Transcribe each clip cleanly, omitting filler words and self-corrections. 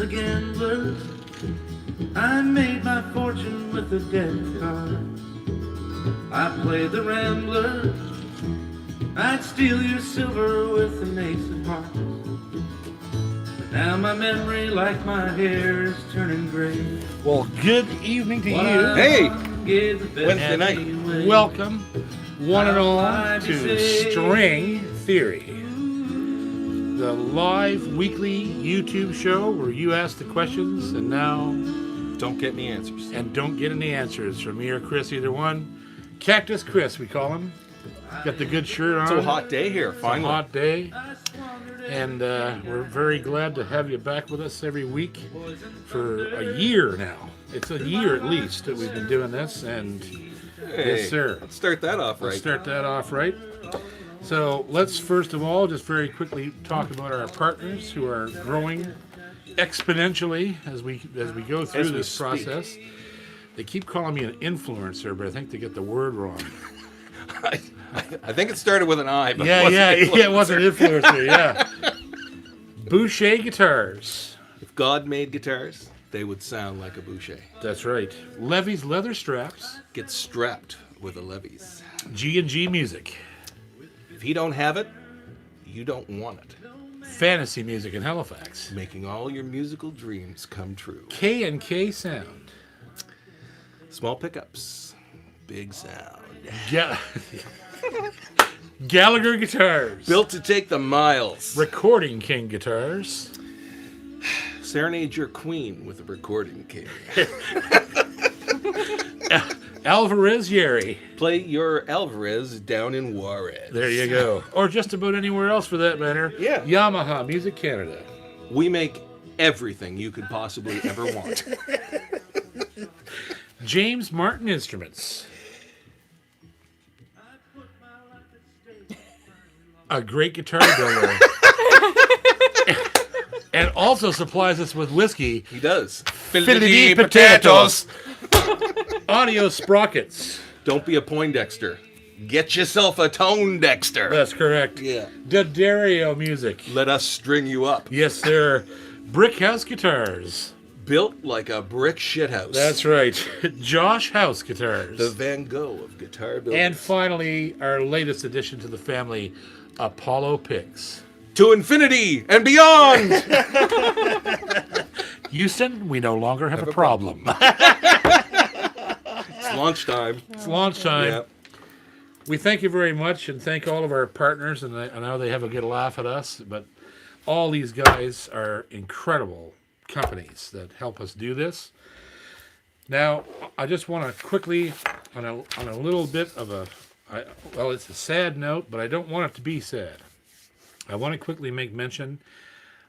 the gambler. I made my fortune with a deck of cards. I played the rambler. I'd steal your silver with an ace of hearts. But now my memory, like my hair, is turning gray. Well, good evening to you. Hey! Wednesday night. Welcome, one and all, to String Theory, the live weekly YouTube show where you ask the questions and now Don't get any answers. and don't get any answers from me or Chris, either one. Cactus Chris, we call him. Got the good shirt on. It's a hot day here, It's a finally. hot day. And we're very glad to have you back with us every week for a year now. It's a year at least that we've been doing this, and Hey, yes, sir. Let's start that off right. Let's start that off right. So let's first of all just very quickly talk about our partners who are growing exponentially as we go through As we this speak. process. They keep calling me an influencer, but I think they get the word wrong. I think it started with an I, but It wasn't influencer, yeah. Boucher Guitars. If God made guitars, they would sound like a Boucher. That's right. Levy's Leather Straps. Get strapped with a Levy's. G&G Music. If he don't have it, you don't want it. Fantasy Music in Halifax. Making all your musical dreams come true. K&K Sound. Small pickups, big sound. Ga- Gallagher Guitars. Built to take the miles. Recording King Guitars. Serenade your queen with a recording king. Alvarez Yeri. Play your Alvarez down in Juarez. There you go. Or just about anywhere else for that matter. Yeah. Yamaha Music Canada. We make everything you could possibly ever want. James Martin Instruments. A great guitar builder. And also supplies us with whiskey. He does. Fiddly potatoes. Audio sprockets. Don't be a Poindexter. Get yourself a Tone Dexter. That's correct. Yeah. D'Addario Music. Let us string you up. Yes, sir. Brick House Guitars. Built like a brick shithouse. That's right. Josh House Guitars. the Van Gogh of guitar building. And finally, our latest addition to the family, Apollo Picks. to infinity and beyond. Houston, we no longer have a problem. It's launch time. It's launch time. Yeah. We thank you very much and thank all of our partners. And I know they have a good laugh at us, but all these guys are incredible companies that help us do this. Now, I just want to quickly, on a little bit of it's a sad note, but I don't want it to be sad. I want to quickly make mention,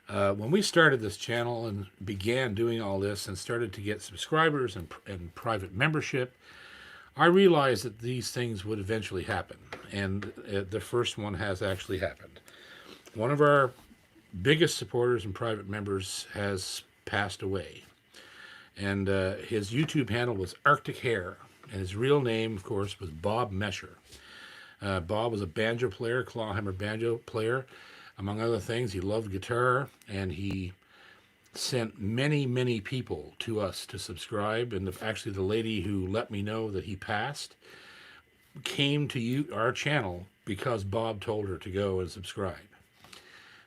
when we started this channel and began doing all this and started to get subscribers and private membership, I realized that these things would eventually happen. And the first one has actually happened. One of our biggest supporters and private members has passed away. And his YouTube handle was Arctic Hair. And his real name, of course, was Bob Mesher. Bob was a banjo player, clawhammer banjo player. Among other things, he loved guitar, and he sent many, many people to us to subscribe. And actually, the lady who let me know that he passed came to our channel because Bob told her to go and subscribe.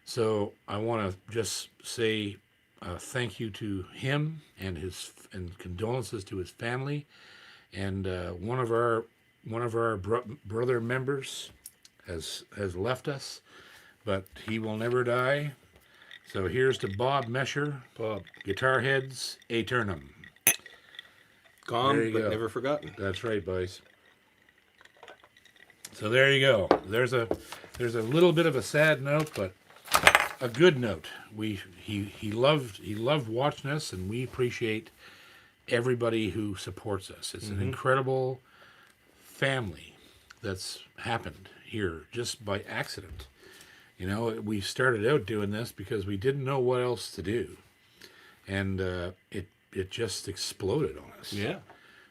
So I want to just say thank you to him and condolences to his family. And one of our brother members has left us, but he will never die. So here's to Bob Mesher, Bob Guitarheads, Aeternum. Gone, but never forgotten. That's right, boys. So there you go. There's a little bit of a sad note, but a good note. He loved watching us, and we appreciate everybody who supports us. It's an incredible family that's happened here just by accident. You know, we started out doing this because we didn't know what else to do, and it just exploded on us. Yeah.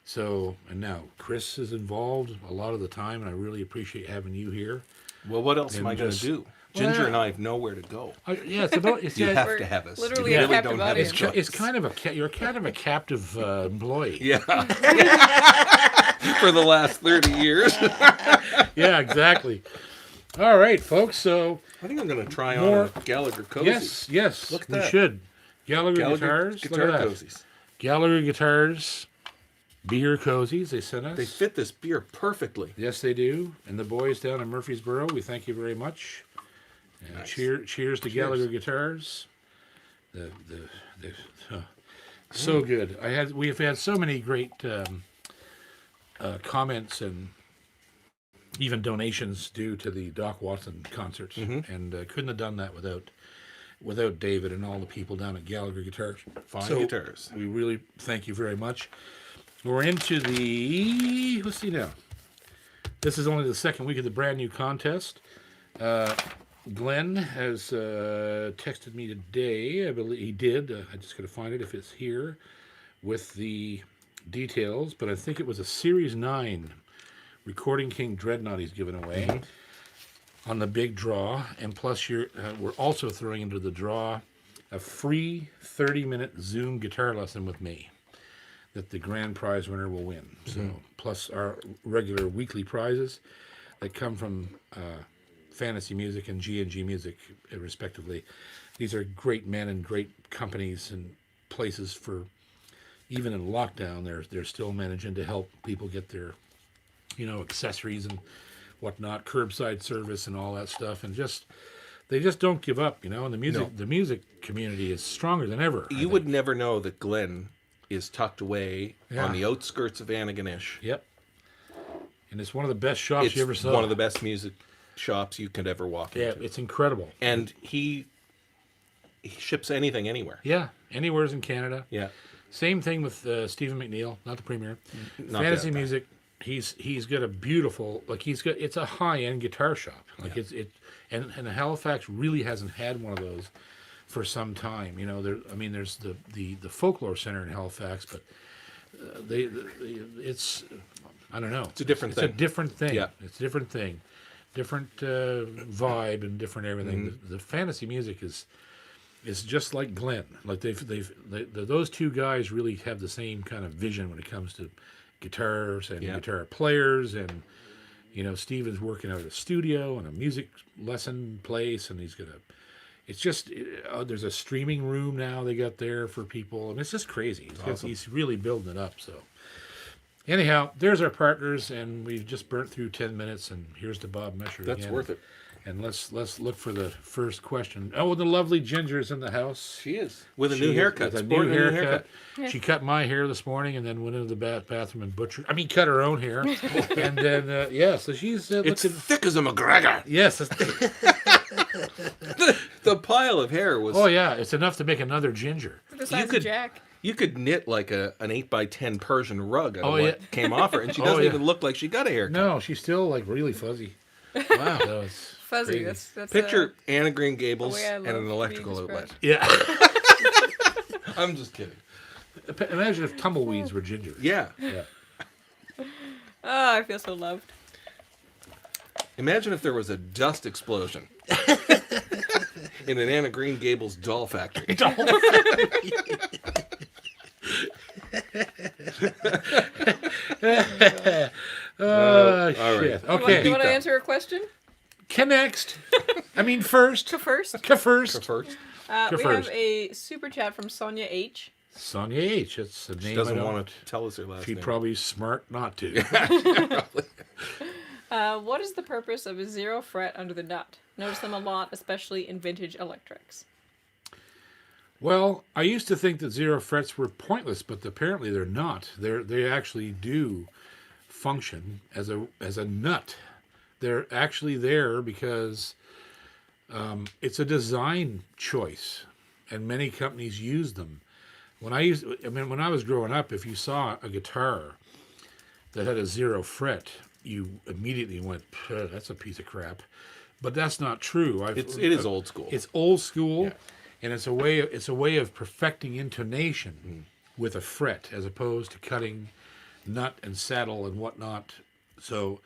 So, and now Chris is involved a lot of the time, and I really appreciate having you here. Well, what else am I going to just- do? Ginger and I have nowhere to go. Yeah, it's about it's You yeah, have to have us. Literally You a really captive don't have audience. a choice. it's kind of you're kind of a captive employee. Yeah. For the last 30 years. Yeah, exactly. All right, folks. So I think I'm going to try More- on a Gallagher cozy. yes, Look at we that. should. Gallagher guitars. guitar Look at that. cozies. Gallagher guitars, beer cozies. They sent us. They fit this beer perfectly. Yes, they do. And the boys down in Murfreesboro, we thank you very much. And Nice. cheers to Gallagher guitars. So good. We have had so many great comments and even donations due to the Doc Watson concert, and couldn't have done that without David and all the people down at Gallagher Guitars. Fine So, guitars. We really thank you very much. We're into the, let's see now. This is only the second week of the brand new contest. Glenn has texted me today. I believe he did. I just got to find it if it's here with the details. But I think it was a Series 9 Recording King Dreadnought he's given away on the big draw. And plus, we're also throwing into the draw a free 30-minute Zoom guitar lesson with me that the grand prize winner will win. So plus our regular weekly prizes that come from Fantasy Music and G&G Music, respectively. These are great men and great companies and places for, even in lockdown, they're still managing to help people get their, accessories and whatnot, curbside service and all that stuff, and they just don't give up, And the music community is stronger than ever. You would never know that Glenn is tucked away on the outskirts of Antigonish. Yep. And it's one of the best shops It's you ever saw. one of the best music shops you could ever walk Yeah, into. it's incredible. And he ships anything anywhere. Yeah, anywhere's in Canada. Yeah. Same thing with Stephen McNeil, not the premier. Not Fantasy that guy. Music. He's got a beautiful, it's a high end guitar shop. And Halifax really hasn't had one of those for some time. There's the Folklore Center in Halifax, but it's I don't know. It's a different thing. It's a different thing. Yeah. It's a different thing, different vibe and different everything. Mm-hmm. The Fantasy Music is just like Glenn. Like those two guys really have the same kind of vision when it comes to guitars and guitar players, and Steven's working out of a studio and a music lesson place, and there's a streaming room now they got there for people, and it's just crazy. He's really building it up. So anyhow, there's our partners, and we've just burnt through 10 minutes, and here's to Bob Mesher again. That's worth it. And let's look for the first question. Oh, the lovely Ginger's in the house. She is. With a She new is, haircut. with a Sporting new a haircut. Yeah. She cut my hair this morning and then went into the bathroom and cut her own hair. And then, so she's It's looking. thick as a McGregor. Yes. The pile of hair was... Oh, yeah. It's enough to make another Ginger. The size could- of Jack. You could knit like an 8x10 Persian rug out of Oh, what yeah. came off her, and she Oh, doesn't yeah. even look like she got a haircut. No, she's still really fuzzy. Wow. So it's Fuzzy. crazy. That's Picture Anna Green Gables the way I and love an being electrical outlet. described. Yeah. I'm just kidding. Imagine if tumbleweeds were Ginger. Yeah. Yeah. Oh, I feel so loved. Imagine if there was a dust explosion in an Anna Green Gables doll factory. Oh, all shit. right. Okay. You want to that. answer a question? Next. I mean, first. First. First. First, We first. have a super chat from Sonia H. Sonia H. It's a name. she doesn't I don't- want to tell us her last She'd name. probably smart not to. What is the purpose of a 0 fret under the nut? Notice them a lot, especially in vintage electrics. Well, I used to think that 0 frets were pointless, but apparently they're not. They actually do function as a nut. They're actually there because it's a design choice, and many companies use them. When I was growing up, if you saw a guitar that had a 0 fret, you immediately went, "That's a piece of crap." But that's not true. It is old school. It's old school, and it's a way of perfecting intonation with a fret, as opposed to cutting nut and saddle and whatnot. So,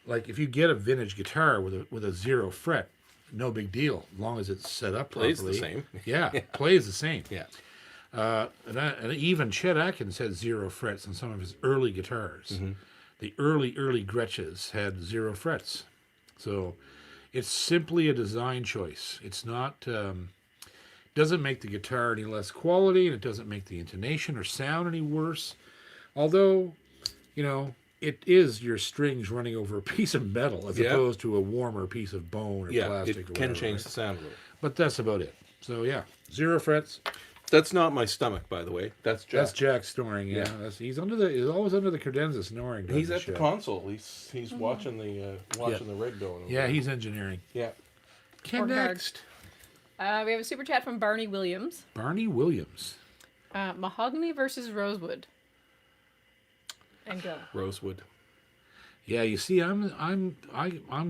like if you get a vintage guitar with a 0 fret, no big deal as long as it's set up Plays properly. the same. Yeah, plays the same. Yeah. And even Chet Atkins had 0 frets on some of his early guitars. Mm-hmm. The early Gretches had 0 frets. So it's simply a design choice. It's not, doesn't make the guitar any less quality, and it doesn't make the intonation or sound any worse. Although, you know, it is your strings running over a piece of metal as opposed to a warmer piece of bone or Yeah, plastic it or can whatever, change right? the sound a little. But that's about it. So yeah, 0 frets. That's not my stomach, by the way. That's Jack. That's Jack snoring. Yeah, Yeah. He's always under the credenza snoring. during He's the at the show. console. He's watching the rig going. Yeah, he's engineering. Yeah. Ken Working hard. next. We have a super chat from Barney Williams. Barney Williams. Mahogany versus rosewood. And go. Rosewood. Yeah, you see, I'm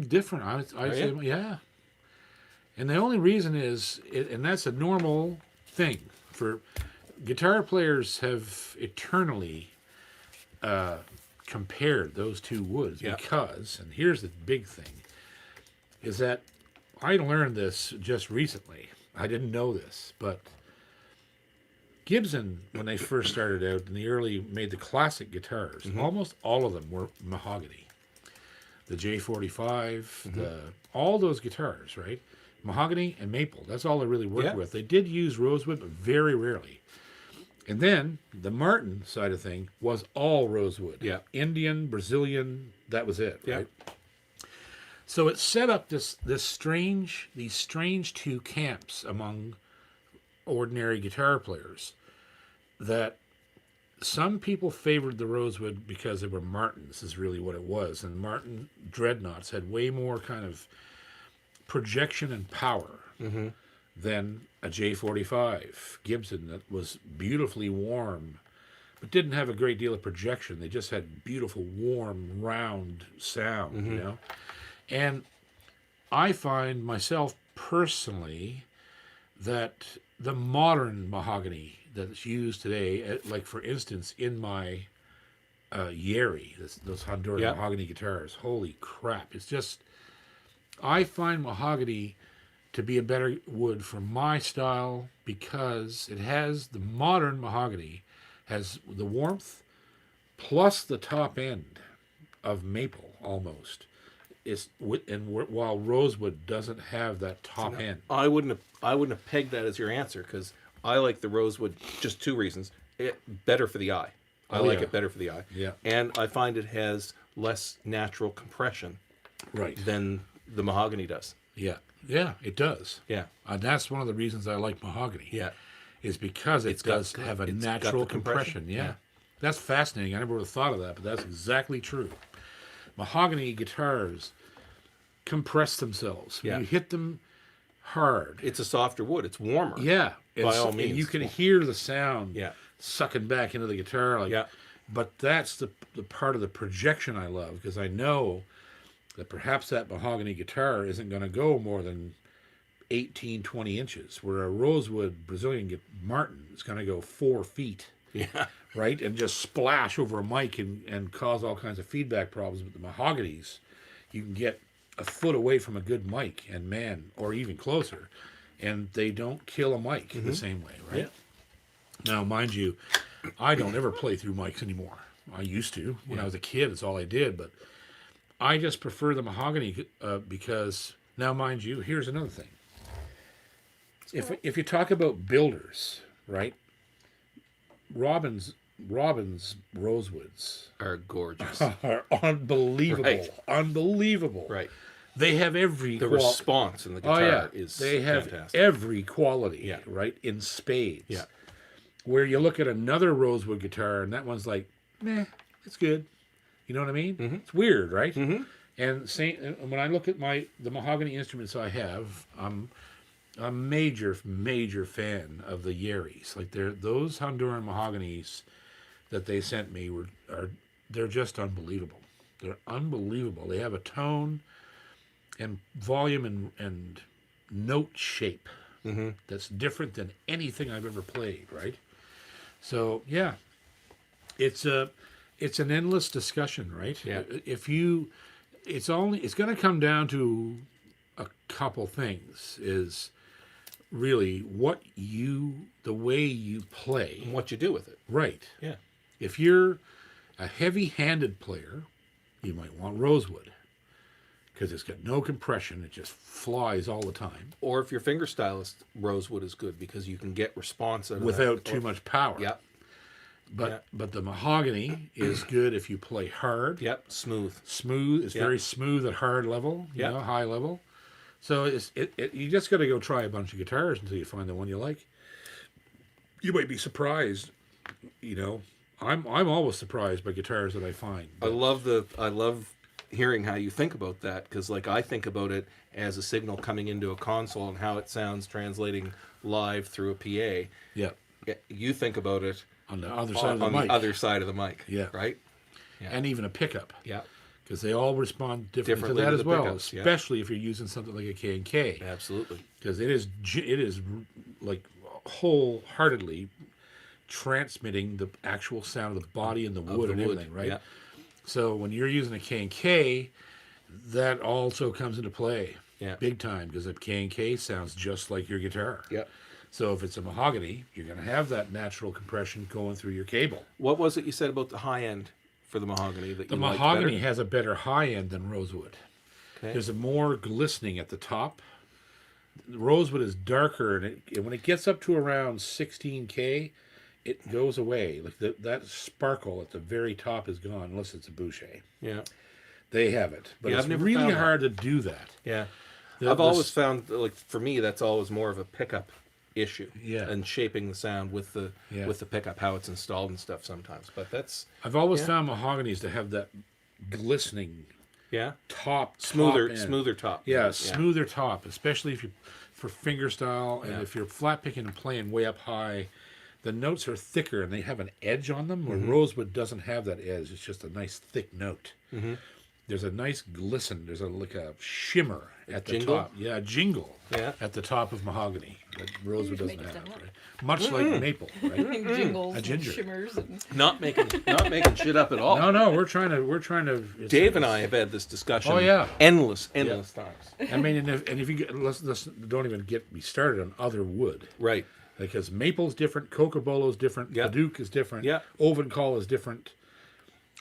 different. I say, you? yeah. And the only reason is, and that's a normal thing for guitar players have eternally compared those two woods because, and here's the big thing, is that I learned this just recently. I didn't know this, but Gibson, when they first started out in the early, made the classic guitars. Almost all of them were mahogany. The J45, all those guitars, right? Mahogany and maple. That's all they really worked with. They did use rosewood, but very rarely. And then the Martin side of thing was all rosewood. Yeah. Indian, Brazilian, that was it, Yeah. right? So it set up these strange two camps among ordinary guitar players, that some people favored the rosewood because they were Martins, is really what it was. And Martin dreadnoughts had way more kind of projection and power than a J45 Gibson that was beautifully warm, but didn't have a great deal of projection. They just had beautiful, warm, round sound, you know? And I find myself personally that the modern mahogany that's used today, like for instance in my Yeri, those Honduran mahogany guitars, holy crap, it's just, I find mahogany to be a better wood for my style because it has, the modern mahogany has the warmth plus the top end of maple almost. While rosewood doesn't have that top end. I wouldn't have pegged that as your answer because I like the rosewood. Just 2 reasons: better for the eye. I like it better for the eye. Yeah. And I find it has less natural compression, Right. than the mahogany does. Yeah. Yeah, it does. Yeah. And that's one of the reasons I like mahogany. Yeah. Is because it does got- have a it's got natural the compression. compression. Yeah. Yeah. That's fascinating. I never would have thought of that, but that's exactly true. Mahogany guitars compress themselves. Yeah. You hit them hard. It's a softer wood. It's warmer. Yeah. By all and means. you can hear the sound Yeah. sucking back into the guitar. Like, Yeah. But that's the part of the projection I love, because I know that perhaps that mahogany guitar isn't going to go more than 18, 20 inches, where a rosewood Brazilian Martin is going to go 4 feet. Yeah. Right? And just splash over a mic and cause all kinds of feedback problems. But the mahoganies, you can get a foot away from a good mic, and man, or even closer, and they don't kill a mic the same way, right? Yeah. Now, mind you, I don't ever play through mics anymore. I used to. When I was a kid, it's all I did. But I just prefer the mahogany because, now mind you, here's another thing. If you talk about builders, right? Robin's rosewoods Are gorgeous. are unbelievable. Right. Unbelievable. Right. They have every The response in the Oh guitar yeah, is they have fantastic. every quality, Yeah. right, in spades. Yeah. Where you look at another rosewood guitar and that one's like, meh, it's good. You know what I mean? It's weird, right? Mm-hmm. And when I look at the mahogany instruments I have, I'm a major fan of the Yeris. Like those Honduran mahoganies that they sent me they're just unbelievable. They're unbelievable. They have a tone and volume and note shape that's different than anything I've ever played, right? So yeah, it's an endless discussion, right? Yeah. It's going to come down to a couple things is really the way you play. And what you do with it. Right. Yeah. If you're a heavy-handed player, you might want rosewood because it's got no compression. It just flies all the time Or if you're fingerstylist, rosewood is good because you can get response out of without that. too much power. Yep. But the mahogany is good if you play hard. Yep. Smooth. Smooth. It's Yep. very smooth at hard level. Yep. High level. So you just got to go try a bunch of guitars until you find the one you like. You might be surprised. I'm always surprised by guitars that I find. I love hearing how you think about that because I think about it as a signal coming into a console and how it sounds translating live through a PA. Yeah. You think about it On the other side of the on mic. the other side of the mic. Yeah. Right? Yeah. And even a pickup. Yeah. Because they all respond differently Differently to to that as the well, pickups, yeah. especially if you're using something like a K&K. Absolutely. Because it is like wholeheartedly transmitting the actual sound of the body and the wood and everything, right? Yeah. So when you're using a K&K, that also comes into play Yeah. big time because a K&K sounds just like your guitar. Yeah. So if it's a mahogany, you're going to have that natural compression going through your cable. What was it you said about the high end for the mahogany that The you liked mahogany better? has a better high end than rosewood. Okay. There's a more glistening at the top. The rosewood is darker, and when it gets up to around 16K, it goes away. Like that sparkle at the very top is gone, unless it's a Boucher. Yeah. They have it, but Yeah, it's I've never really found that. hard to do that. Yeah. The- I've the always s- found for me that's always more of a pickup issue. Yeah. And shaping the sound with the Yeah. with the pickup, how it's installed and stuff sometimes. But that's I've always Yeah. found mahoganies to have that glistening yeah. top Smoother end. smoother top. Yeah, smoother top, especially if you for fingerstyle and Yeah. if you're flat picking and playing way up high, the notes are thicker and they have an edge on them. Where Mm-hmm. rosewood doesn't have that edge; it's just a nice thick note. Mm-hmm. There's a nice glisten. There's like a shimmer at the jingle? top. Yeah, a jingle. Yeah. At the top of mahogany that rosewood just doesn't make it have. sound like- Right? Much like maple, right? Jingles, A and ginger. shimmers, and Not making shit up at all. No, we're trying to. Dave and I have had this discussion. Oh, yeah. endless times. I mean, and if you get, let's don't even get me started on other wood. Right. Because maple's different, cocobolo's different, Yeah. Paduke is different, Yeah. Ovencall is different,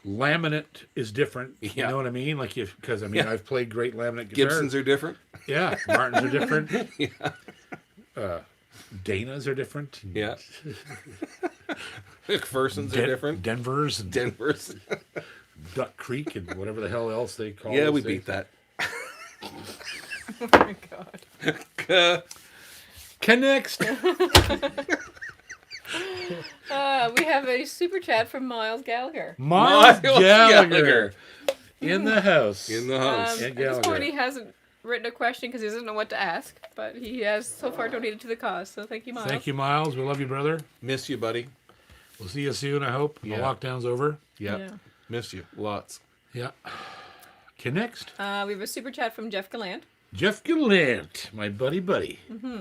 laminate is different. You Yeah. know what I mean? Like because Yeah. I've played great laminate guitars. Gibsons are different. Yeah, Martins are different. Yeah. Danas are different. Yeah. McPherson's are different. Denver's and Denver's. Duck Creek and whatever the hell else they call. Yeah, those we things. beat that. oh my god. Connect. We have a super chat from Miles Gallagher. Miles Miles Gallagher Gallagher. in the house. In the house. Ed At this point, Gallagher. he hasn't written a question because he doesn't know what to ask, but he has so far donated to the cause. So thank you, Miles. Thank you, Miles. We love you, brother. Miss you, buddy. We'll see you soon, I hope. The Yeah. lockdown's over. Yeah. Yeah. Miss you. Lots. Yeah. Next. We have a super chat from Jeff Gallant. Jeff Gallant, my buddy.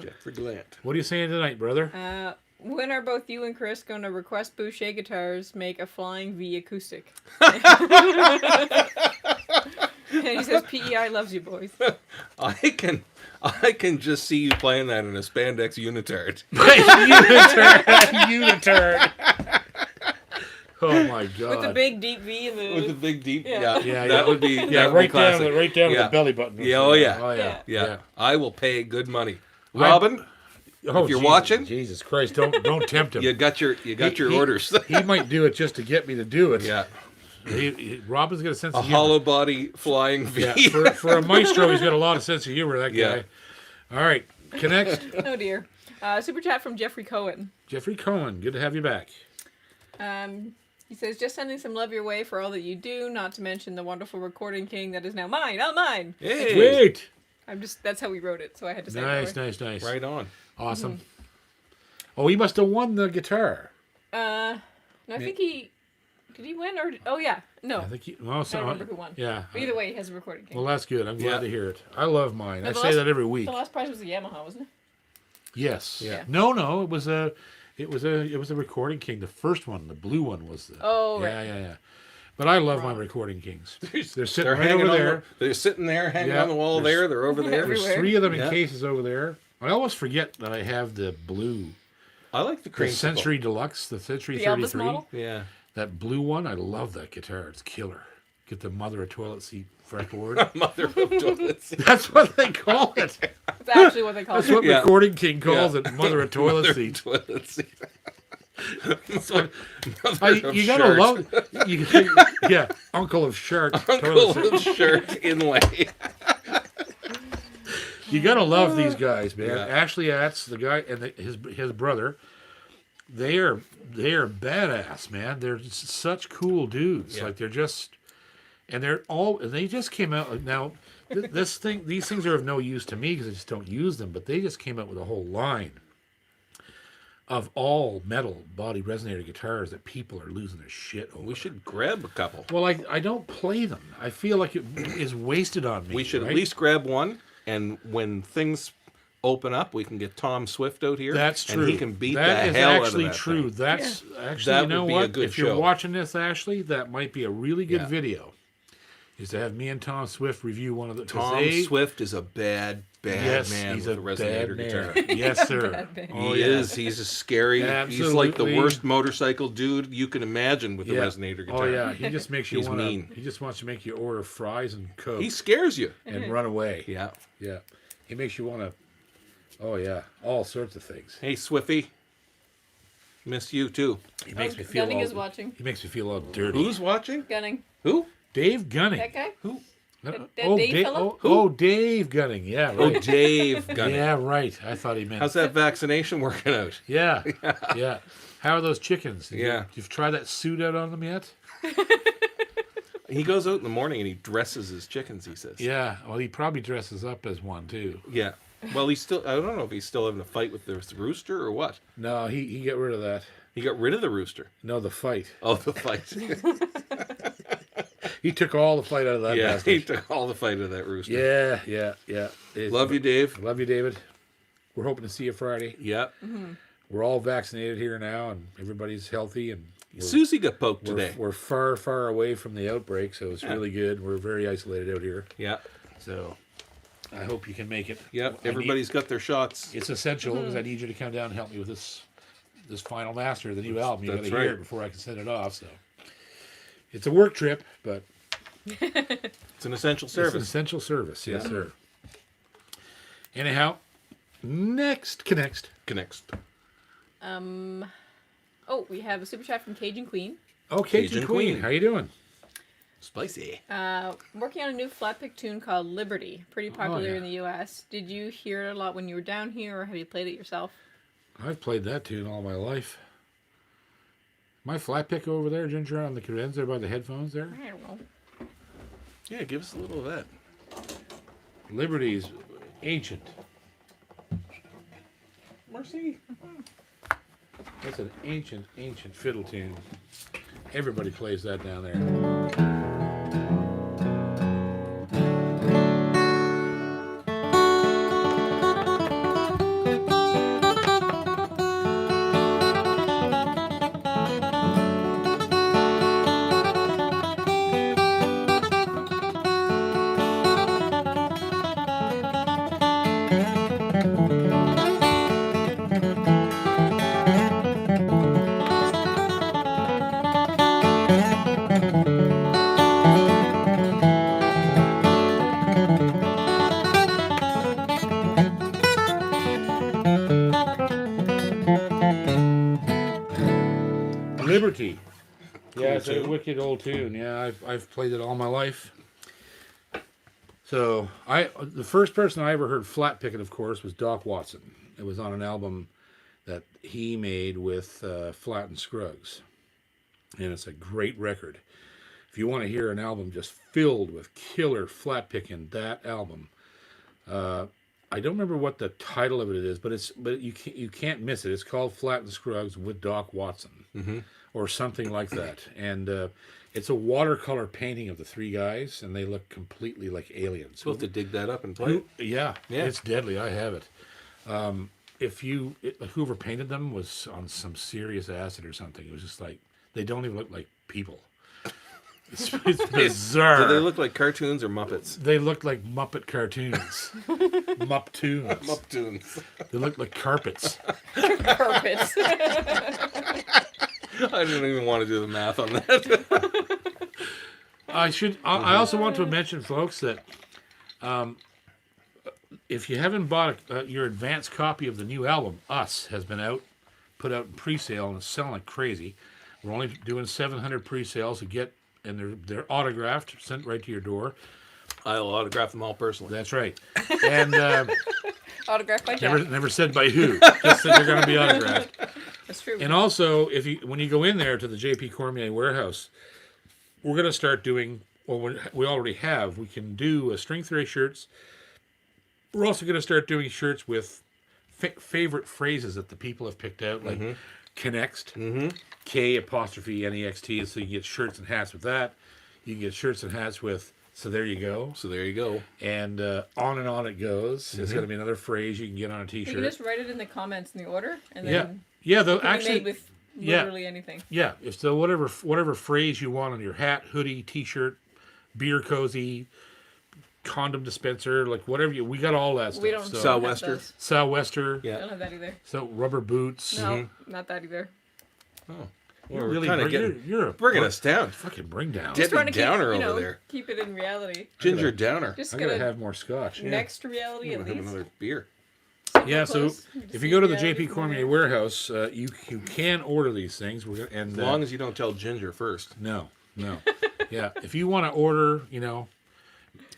Jeffrey Gallant. What are you saying tonight, brother? When are both you and Chris going to request Boucher guitars make a flying V acoustic? And he says, PEI loves you, boys. I can just see you playing that in a spandex unitard. Unitard. Oh my God. With the big deep V and the... With the big deep. Yeah. That would be. Yeah, that would be right down, classic. right down to Yeah. the belly button. Yeah, oh yeah. Oh yeah. Yeah. Yeah. I will pay good money. Robin, Oh, if you're Jesus, watching, Jesus Christ, don't tempt him. you got your orders. He might do it just to get me to do it. Yeah. Robin's got a sense A of humor. hollow body flying V. Yeah, for a maestro, he's got a lot of sense of humor, that guy. Yeah. All right, connect. Oh, dear. Super chat from Jeffrey Cohen. Jeffrey Cohen, good to have you back. He says, just sending some love your way for all that you do, not to mention the wonderful recording king that is now mine. All mine. Hey. Wait. That's how we wrote it, so I had to say Nice, it. that way. nice. Right on. Awesome. Oh, he must have won the guitar. No, I think did he win or, oh yeah, no. I think he, well, I don't remember who won. Yeah. But either way, he has a recording king. Well, that's good. I'm glad Yeah. to hear it. I love mine. No, I the say last- that every week. The last prize was a Yamaha, wasn't it? Yes. Yeah. No, it was a recording king. The first one, the blue one was the. Oh, yeah, right. yeah. But I love my Wrong. recording kings. They're sitting right hanging over on there. they're sitting there, hanging Yeah, on the wall there's- there. They're over there. Everywhere. There's 3 of them in Yeah. cases over there. I always forget that I have the blue, I like the the creamsicle. Century Deluxe, the Century The Elvis 33. model? Yeah. That blue one, I love that guitar. It's killer. Get the mother of toilet seat fretboard. Mother of toilets. That's what they call it. It's actually what they call That's it. what Yeah. Recording King calls Yeah. it, mother of toilet Mother of seat. toilet seat. You gotta love, yeah, uncle of shark. Uncle toilet seat. of shirt inlay. You gotta love these guys, man. Yeah. Ashley Atz, the guy, and his brother. They are badass, man. They're just such cool dudes. Yeah. Like they're just, and they just came out now. These things are of no use to me because I just don't use them. But they just came out with a whole line of all metal body resonator guitars that people are losing their shit over. We should grab a couple. Well, I don't play them. I feel like it is wasted on me. We should right? at least grab one, and when things open up, we can get Tom Swift out here. That's true. And he can beat That the is hell actually out of that true. thing. That's actually, That you know would be a what? good If you're show. watching this, Ashley, that might be a really good Yeah. video. Is to have me and Tom Swift review one of the. 'cause Tom Swift is a bad Yes, man he's with a a resonator bad guitar. man. Yes, sir. Bad man. Oh, He yeah. is. He's a scary. He's like the Absolutely. worst motorcycle dude you can imagine with Yeah. a resonator guitar. Oh yeah, he just makes you He's want to. mean. He just wants to make you order fries and Coke He scares you. and run away. Yeah. Yeah, he makes you want to. Oh yeah, all sorts of things. Hey, Swiffy. Miss you too. He makes me feel Gunning all. is watching. He makes me feel all dirty. Who's watching? Gunning. Who? Dave Gunning? That guy? Who? That oh, Dave Dave, fella? Dave Gunning. Yeah, Oh, right. Dave Gunning. Yeah, right. I thought he meant. How's that vaccination working out? Yeah, yeah. How are those chickens? Yeah. You've tried that suit out on them yet? He goes out in the morning and he dresses his chickens, he says. Yeah. Well, he probably dresses up as one too. Yeah. Well, he's still, I don't know if he's still having a fight with the rooster or what. No, he got rid of that. He got rid of the rooster. No, the fight. Oh, the fight. He took all the fight out of that Yeah, bastard. he took all the fight of that rooster. Yeah. Love you, Dave. Love you, David. We're hoping to see you Friday. Yeah. We're all vaccinated here now, and everybody's healthy, and Susie got poked today. we're far, far away from the outbreak, so it's really good. We're very isolated out here, Yeah. so I hope you can make it. Yeah. Everybody's got their shots. It's essential because I need you to come down and help me with this final master, the new album. You got to that's hear right. it before I can send it off. So it's a work trip, but It's an essential it's an service. essential service. Yes, Yeah. sir. Anyhow, next. Connects. Oh, we have a super chat from Cajun Queen. Oh, Cajun Cajun Queen. Queen. How you doing? Spicy. Working on a new flat pick tune called Liberty. Pretty popular yeah. in the U.S. Did you hear it a lot when you were down here, or have you played it yourself? I've played that tune all my life. My flat pick over there, Ginger, on the condenser by the headphones there. I don't know. Yeah, give us a little of that. Liberty's ancient. Mercy. That's an ancient fiddle tune. Everybody plays that down there. Liberty. Yeah, it's a tune. wicked old tune. Yeah, I've played it all my life. So the first person I ever heard flat pick it, of course, was Doc Watson. It was on an album that he made with Flat and Scruggs, and it's a great record. If you want to hear an album just filled with killer flat picking, that album. I don't remember what the title of it is, but you can't miss it. It's called Flat and Scruggs with Doc Watson, or something like that. And it's a watercolor painting of the three guys, and they look completely like aliens. We'll have to dig that up and play. Yeah, Yeah. it's deadly. I have it. Whoever painted them was on some serious acid or something. It was just like they don't even look like people. It's bizarre. Do they look like cartoons or Muppets? They look like Muppet cartoons. Mupptoons. Muppetoons. They look like carpets. Carpets. I didn't even want to do the math on that. I also want to mention, folks, that if you haven't bought your advanced copy of the new album, Us, has been put out in pre-sale, and it's selling like crazy. We're only doing 700 pre-sales to get, and they're autographed, sent right to your door. I'll autograph them all personally. That's right. And Autographed by Jeff. never said by who, just that they're going to be autographed. That's true. And also, when you go in there to the J.P. Cormier warehouse, we're going to start doing, well, we already have, we can do string theory shirts. We're also going to start doing shirts with favorite phrases that the people have picked out, like Connext, K''NEXT, so you can get shirts and hats with that. You can get shirts and hats with, so there you go. So there you go. And on it goes. There's going to be another phrase you can get on a You t-shirt. can just write it in the comments in the order, and then Yeah, though, it can be actually, made with literally anything. yeah, if so, whatever phrase you want on your hat, hoodie, t-shirt, beer cozy, condom dispenser, like whatever we got all that stuff. We don't so, Southwester. have those. Southwester. I Yeah. don't have that either. So rubber boots. No, not that either. You're We're really kinda you're a bringing us down. fucking bring down. Debbie Trying to Downer keep, over there. Keep it in reality. Ginger Downer. Just I gotta gonna have more scotch. next to reality I'm at gonna have least. another beer. Yeah, so Close. if you go to the J.P. Cormier warehouse, you can order these things. And As long as you don't tell Ginger first. no, yeah. If you want to order,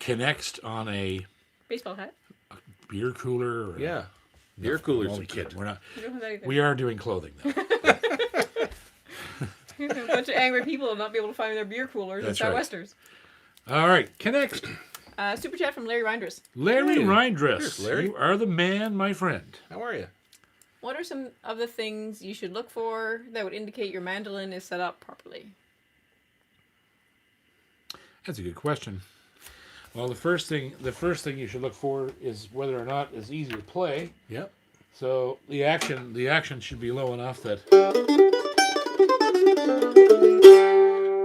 Connext on a Baseball hat. beer cooler. Or Yeah. Beer coolers. Only kid. We're not. We don't have that either. We are doing clothing though. A bunch of angry people will not be able to find their beer coolers That's and right. Southwesters. All right, Connext. Super chat from Larry Reinders. Larry Hey, Reindress, here's Larry. you are the man, my friend. How are you? What are some of the things you should look for that would indicate your mandolin is set up properly? That's a good question. Well, the first thing you should look for is whether or not it's easy to play. Yep. So the action should be low enough that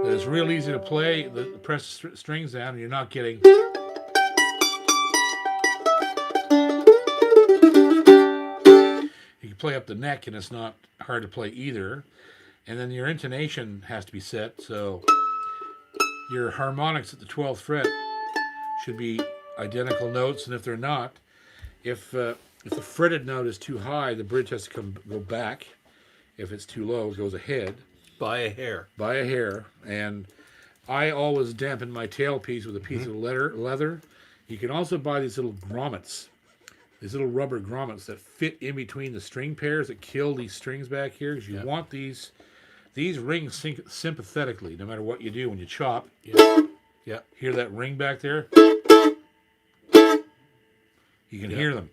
it's real easy to play. Press the strings down, and you're not getting. You can play up the neck, and it's not hard to play either. And then your intonation has to be set, so your harmonics at the 12th fret should be identical notes, and if they're not, if the fretted note is too high, the bridge has to go back. If it's too low, it goes ahead By a hair. by a hair. And I always dampen my tailpiece with a piece of leather. You can also buy these little grommets, these little rubber grommets that fit in between the string pairs that kill these strings back here, because you want these ring sympathetically, no matter what you do when you chop. Yeah. Hear that ring back there? You can hear them.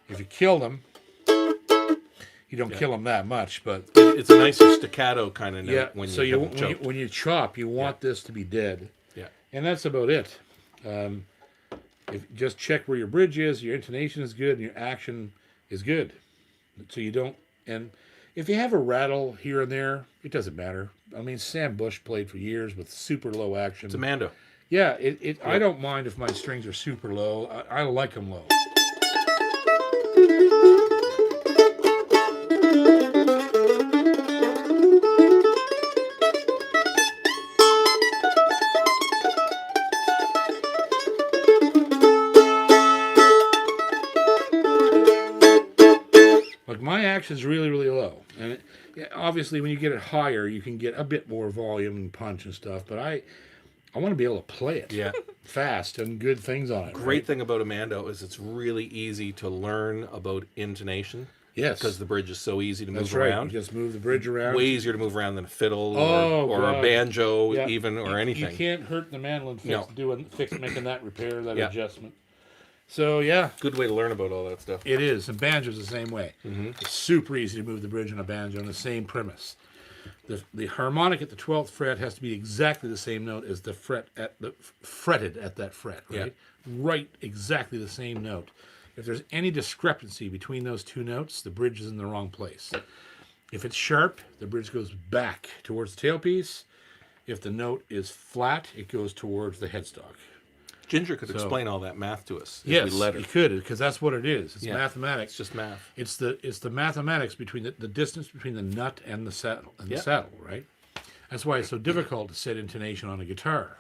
If you kill them, you don't kill them that much, but It's a nicer staticato kind of note when so you you have them choked. when you chop, you want this to be dead. Yeah. And that's about it. Just check where your bridge is, your intonation is good, and your action is good. So you don't. And if you have a rattle here and there, it doesn't matter. I mean, Sam Bush played for years with super low action. It's a Mando. Yeah, I don't mind if my strings are super low. I like them low. Like my action's really, really low, and obviously when you get it higher, you can get a bit more volume and punch and stuff. But I want to be able to play it Yeah. fast and good things on it. Great thing about a Mando is it's really easy to learn about intonation. Yes, Because the bridge is so easy to that's move right. around. You just move the bridge around. Way easier to move around than a fiddle Oh, or a God. banjo Yeah. even or anything. You can't hurt the mandolin No. making that repair, that Yeah. adjustment. So yeah, Good way to learn about all that stuff. it is. And banjo's the same way. It's super easy to move the bridge on a banjo on the same premise. The harmonic at the 12th fret has to be exactly the same note as the fretted at that fret, right? Right, exactly the same note. If there's any discrepancy between those two notes, the bridge is in the wrong place. If it's sharp, the bridge goes back towards the tailpiece. If the note is flat, it goes towards the headstock. Ginger could explain all that math to us. If Yes, we let her. you could, because that's what it is. It's Yeah. mathematics. It's just math. It's the mathematics between the distance between the nut and the saddle right? That's why it's so difficult to set intonation on a guitar,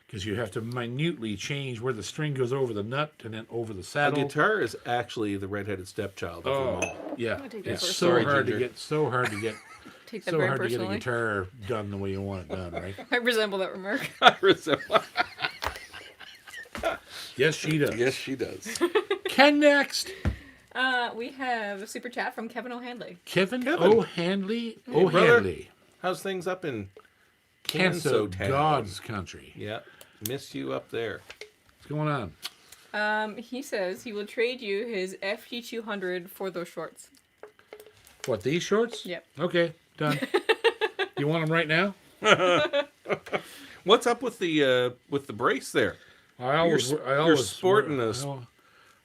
because you have to minutely change where the string goes over the nut and then over the A saddle. guitar is actually the redheaded stepchild of them all. Yeah, take that it's first. so Sorry, hard Ginger. to get. So hard to get. Take that So very hard to get a personally. guitar done the way you want it done, right? I resemble that remark. I resemble. Yes, she does. Yes, she does. Ken next. We have a super chat from Kevin O'Handley. Kevin Kevin. O'Handley. brother. O'Handley. How's things up in Canso, Town? God's country. Yeah, miss you up there. What's going on? He says he will trade you his FG200 for those shorts. What, these shorts? Yep. Okay, done. You want them right now? What's up with the brace there? I You're always sporting wear, this.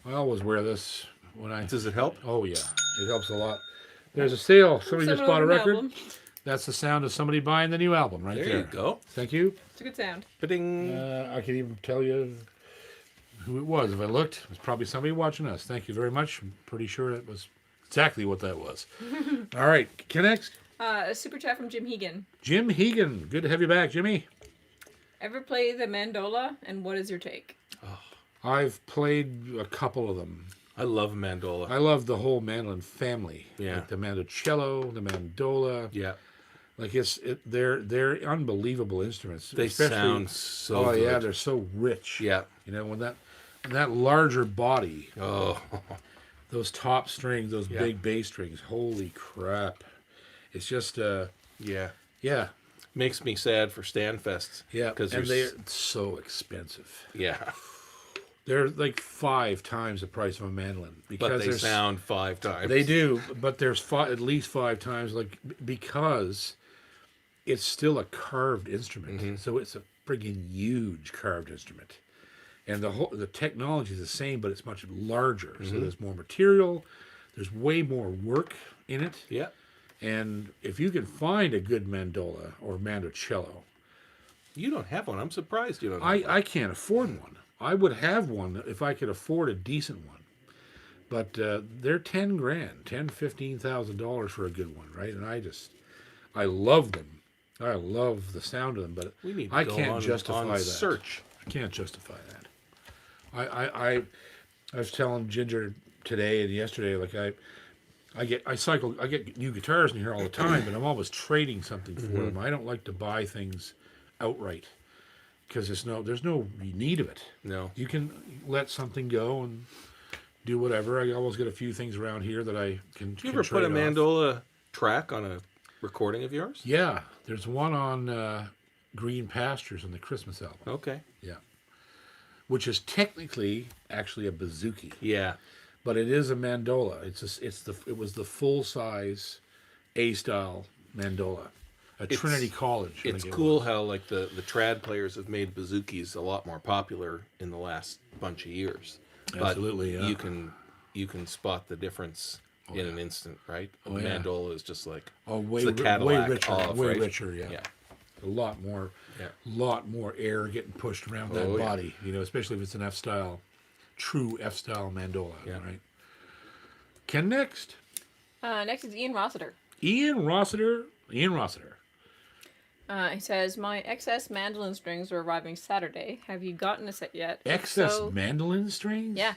I always wear this when I. Does it help? Oh yeah, it helps a lot. There's a sale. Somebody just Someone bought a ordered an record. album. That's the sound of somebody buying the new album right there. There you go. Thank you. It's a good sound. Ba-ding. I can even tell you who it was. If I looked, it was probably somebody watching us. Thank you very much. I'm pretty sure that was exactly what that was. All right, next. A super chat from Jim Hegan. Jim Hegan. Good to have you back, Jimmy. Ever play the Mandola, and what is your take? I've played a couple of them. I love Mandola. I love the whole mandolin family. Yeah. Like the mandocello, the mandola. Yeah. Like they're unbelievable instruments. They Especially- sound so Oh good. yeah, they're so rich. Yeah. You know, when that larger body, Oh. those top strings, those Yeah. big bass strings, holy crap. It's just Yeah. yeah. Makes me sad for Stanfests. Yeah. Because And they're so expensive. Yeah. They're like 5 times the price of a mandolin. Because But they there's- sound 5 times. They do, but there's at least 5 times, like, because it's still a carved instrument. Mm-hmm. So it's a friggin' huge carved instrument, and the technology is the same, but it's much larger. Mm-hmm. So there's more material, there's way more work in it, Yeah. and if you can find a good mandola or mandocello, You don't have one. I'm surprised you don't have one. I can't afford one. I would have one if I could afford a decent one. But they're $10,000, $15,000 for a good one, right? And I love them. I love the sound of them, but We need to I go can't on, justify on that. search. I can't justify that. I was telling Ginger today and yesterday, like I get new guitars in here all the time, but I'm always trading something for them. I don't like to buy things outright because there's no need of it. No. You can let something go and do whatever. I always get a few things around here that I can. Did you ever put a Mandola track on a recording of yours? Yeah, there's one on Green Pastures on the Christmas album. Okay. Yeah, which is technically actually a bouzouki, Yeah. but it is a mandola. It was the full size A style mandola at Trinity College. I It's think it cool was. how like the trad players have made bouzouki's a lot more popular in the last bunch of years. Absolutely, But yeah. you can spot the difference in an instant, right? A Oh, yeah. Mandola is just like Oh, it's the Cadillac of, way right? richer. Yeah. Yeah. A lot more, Yeah. lot more air getting pushed around that Oh, yeah. body. You know, especially if it's an F style, true F style mandola. Yeah. Right. Ken next. Next is Ian Rossiter. Ian Rossiter. He says, my XS mandolin strings are arriving Saturday. Have you gotten a set yet? If Excess so- mandolin strings. Yeah.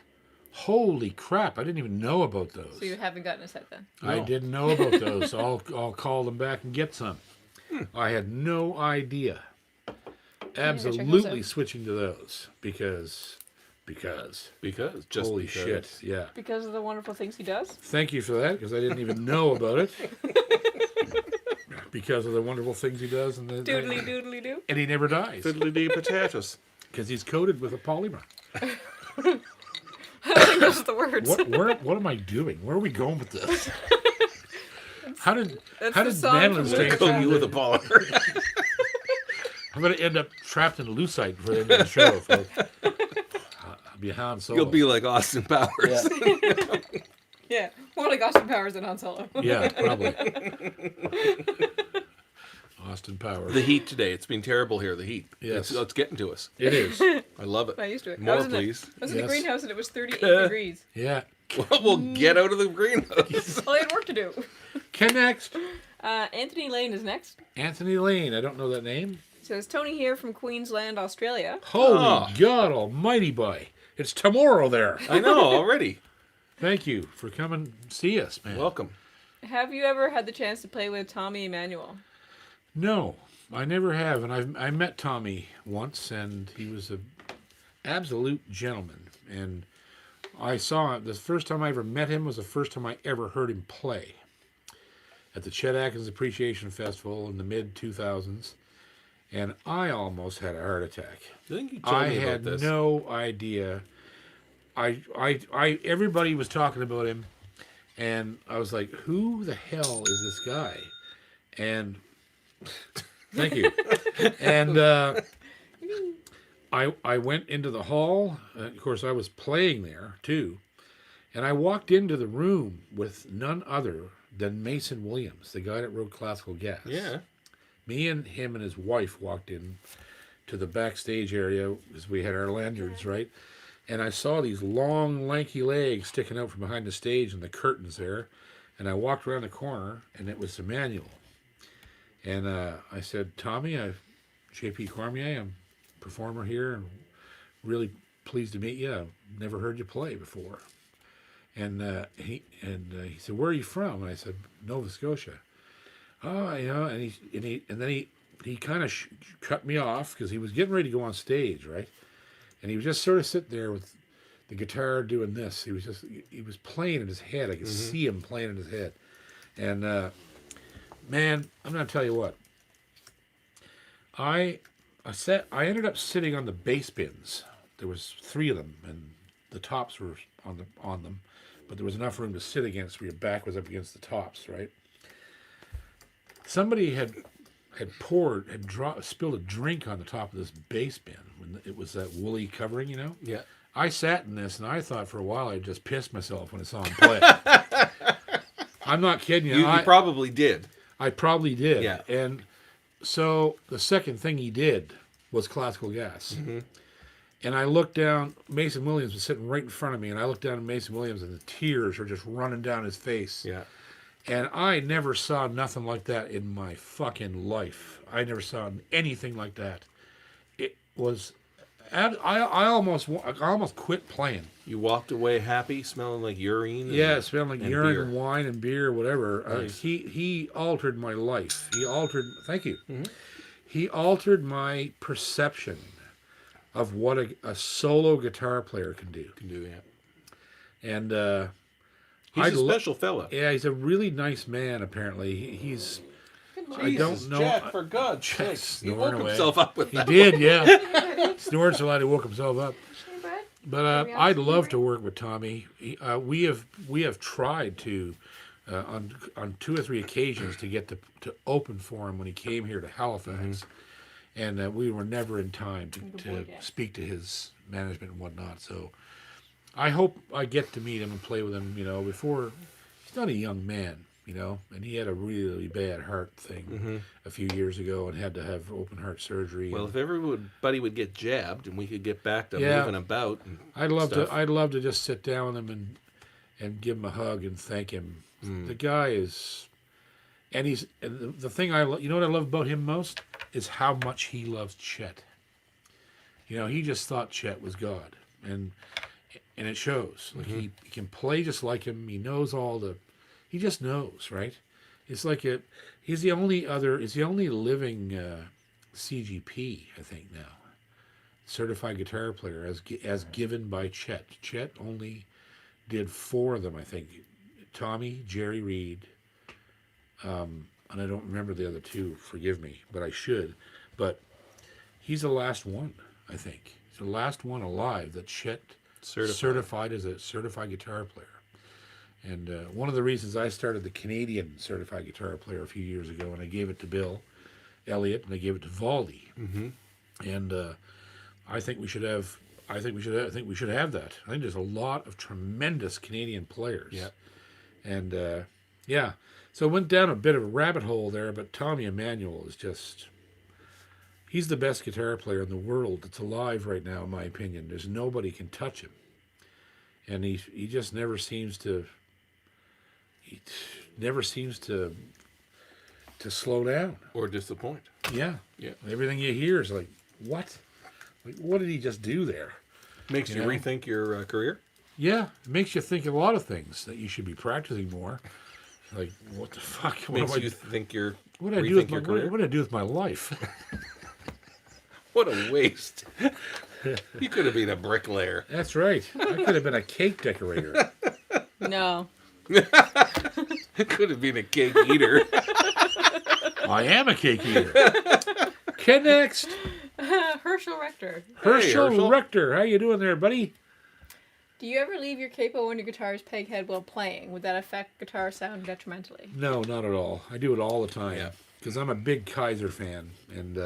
Holy crap! I didn't even know about those. So you haven't gotten a set then? I No. didn't know about those. I'll call them back and get some. I had no idea. check Absolutely those out. switching to those because Because holy because. shit, yeah. Because of the wonderful things he does? Thank you for that because I didn't even know about it. Because of the wonderful things he does and Doodly doodly doo. and he never dies Fiddly dee potatoes. because he's coated with a polymer. I think those are the words. What am I doing? Where are we going with this? How did That's how the did song mandolin from strings Little Coat you with a polymer. I'm going to end up trapped in lucite for the end of the show, folks. I'll be Han Solo. You'll be like Austin Powers. Yeah, more like Austin Powers than Han Solo. Yeah, probably. Austin Powers. The heat today. It's been terrible here. The heat. Yes. It's getting to us. It is. I love it. I used to it. More, I was please. I was in the Yes. greenhouse and it was 38 degrees. Yeah. We'll get out of the greenhouse. Well, I had work to do. Ken next. Anthony Lane is next. Anthony Lane. I don't know that name. Says Tony here from Queensland, Australia. Holy Oh. God almighty boy. It's tomorrow there. I know already. Thank you for coming to see us, man. Welcome. Have you ever had the chance to play with Tommy Emmanuel? No, I never have. And I met Tommy once, and he was an absolute gentleman. And I saw him, the first time I ever met him was the first time I ever heard him play at the Chet Atkins Appreciation Festival in the mid-2000s. And I almost had a heart attack. I think you told I me about had this. no idea. Everybody was talking about him, and I was like, "Who the hell is this guy?" And thank you. And I went into the hall. Of course, I was playing there too, and I walked into the room with none other than Mason Williams, the guy that wrote Classical Gas. Yeah. Me and him and his wife walked in to the backstage area because we had our lanyards, right? And I saw these long, lanky legs sticking out from behind the stage and the curtains there. And I walked around the corner, and it was Emmanuel. And I said, Tommy, I'm J.P. Cormier. I'm a performer here, and really pleased to meet you. I've never heard you play before. And he said, where are you from? And I said, Nova Scotia. Oh, you know, and then he kind of cut me off because he was getting ready to go on stage, right? And he was just sort of sitting there with the guitar doing this. He was playing in his head. I could see him playing in his head. And man, I'm gonna tell you what. I ended up sitting on the bass bins. There was 3 of them, and the tops were on them, but there was enough room to sit against where your back was up against the tops, right? Somebody had spilled a drink on the top of this bass bin when it was that woolly covering, you know? Yeah. I sat in this, and I thought for a while I'd just pissed myself when I saw him play. I'm not kidding you. You probably did. I probably did. Yeah. And so the second thing he did was Classical Gas. Mm-hmm. And I looked down, Mason Williams was sitting right in front of me, and I looked down at Mason Williams, and the tears were just running down his face. Yeah. And I never saw nothing like that in my fucking life. I never saw anything like that. It was, I almost quit playing. You walked away happy, smelling like urine. Yeah, it smelled like urine beer. and wine and beer, whatever. Nice. He altered my life. Thank you. Mm-hmm. He altered my perception of what a solo guitar player can do. Can do that. And He's a special fella. yeah, he's a really nice man. Apparently, he's. I don't know. Jack, for God's sake. He Snoring woke away. himself up with He that. did, yeah. Snored so loud he woke himself up. Hey, bud. But I'd love to work with Tommy. We have tried to on 2 or 3 occasions to get to open for him when he came here to Halifax, and we were never in time to speak to his management and whatnot. So I hope I get to meet him and play with him. You know, before he's not a young man. You know, and he had a really bad heart thing a few years ago and had to have open heart surgery. Well, if everybody would get jabbed and we could get back to moving about. And I'd love stuff. to just sit down with him and give him a hug and thank him. The guy is, and the thing you know what I love about him most is how much he loves Chet. You know, he just thought Chet was God, and it shows. Like he can play just like him. He knows he just knows, right? It's like he's the only living CGP, I think now, certified guitar player as given by Chet. Chet only did 4 of them, I think. Tommy, Jerry Reed, and I don't remember the other 2. Forgive me, but I should. But he's the last one, I think. He's the last one alive that Chet certified as a certified guitar player. And one of the reasons I started the Canadian certified guitar player a few years ago, and I gave it to Bill Elliott, and I gave it to Valdi. And I think we should have that. I think there's a lot of tremendous Canadian players. Yeah. And Yeah. So it went down a bit of a rabbit hole there, but Tommy Emmanuel is just. He's the best guitar player in the world that's alive right now, in my opinion. There's nobody can touch him. And he just never seems to. He never seems to slow down. Or disappoint. Yeah. Yeah. Everything you hear is like, what? Like, what did he just do there? Makes you know? rethink your career. Yeah. It makes you think of a lot of things that you should be practicing more. Like, what the fuck? Makes you think you're what did I do with rethink my your career. what did I do with my life? What a waste. You could have been a bricklayer. That's right. I could have been a cake decorator. No. Could have been a cake eater. I am a cake eater. Okay, next. Herschel Rector. Herschel Herschel. Rector. How you doing there, buddy? Do you ever leave your capo on your guitar's peg head while playing? Would that affect guitar sound detrimentally? No, not at all. I do it all the time. Yeah. Because I'm a big Kaiser fan. And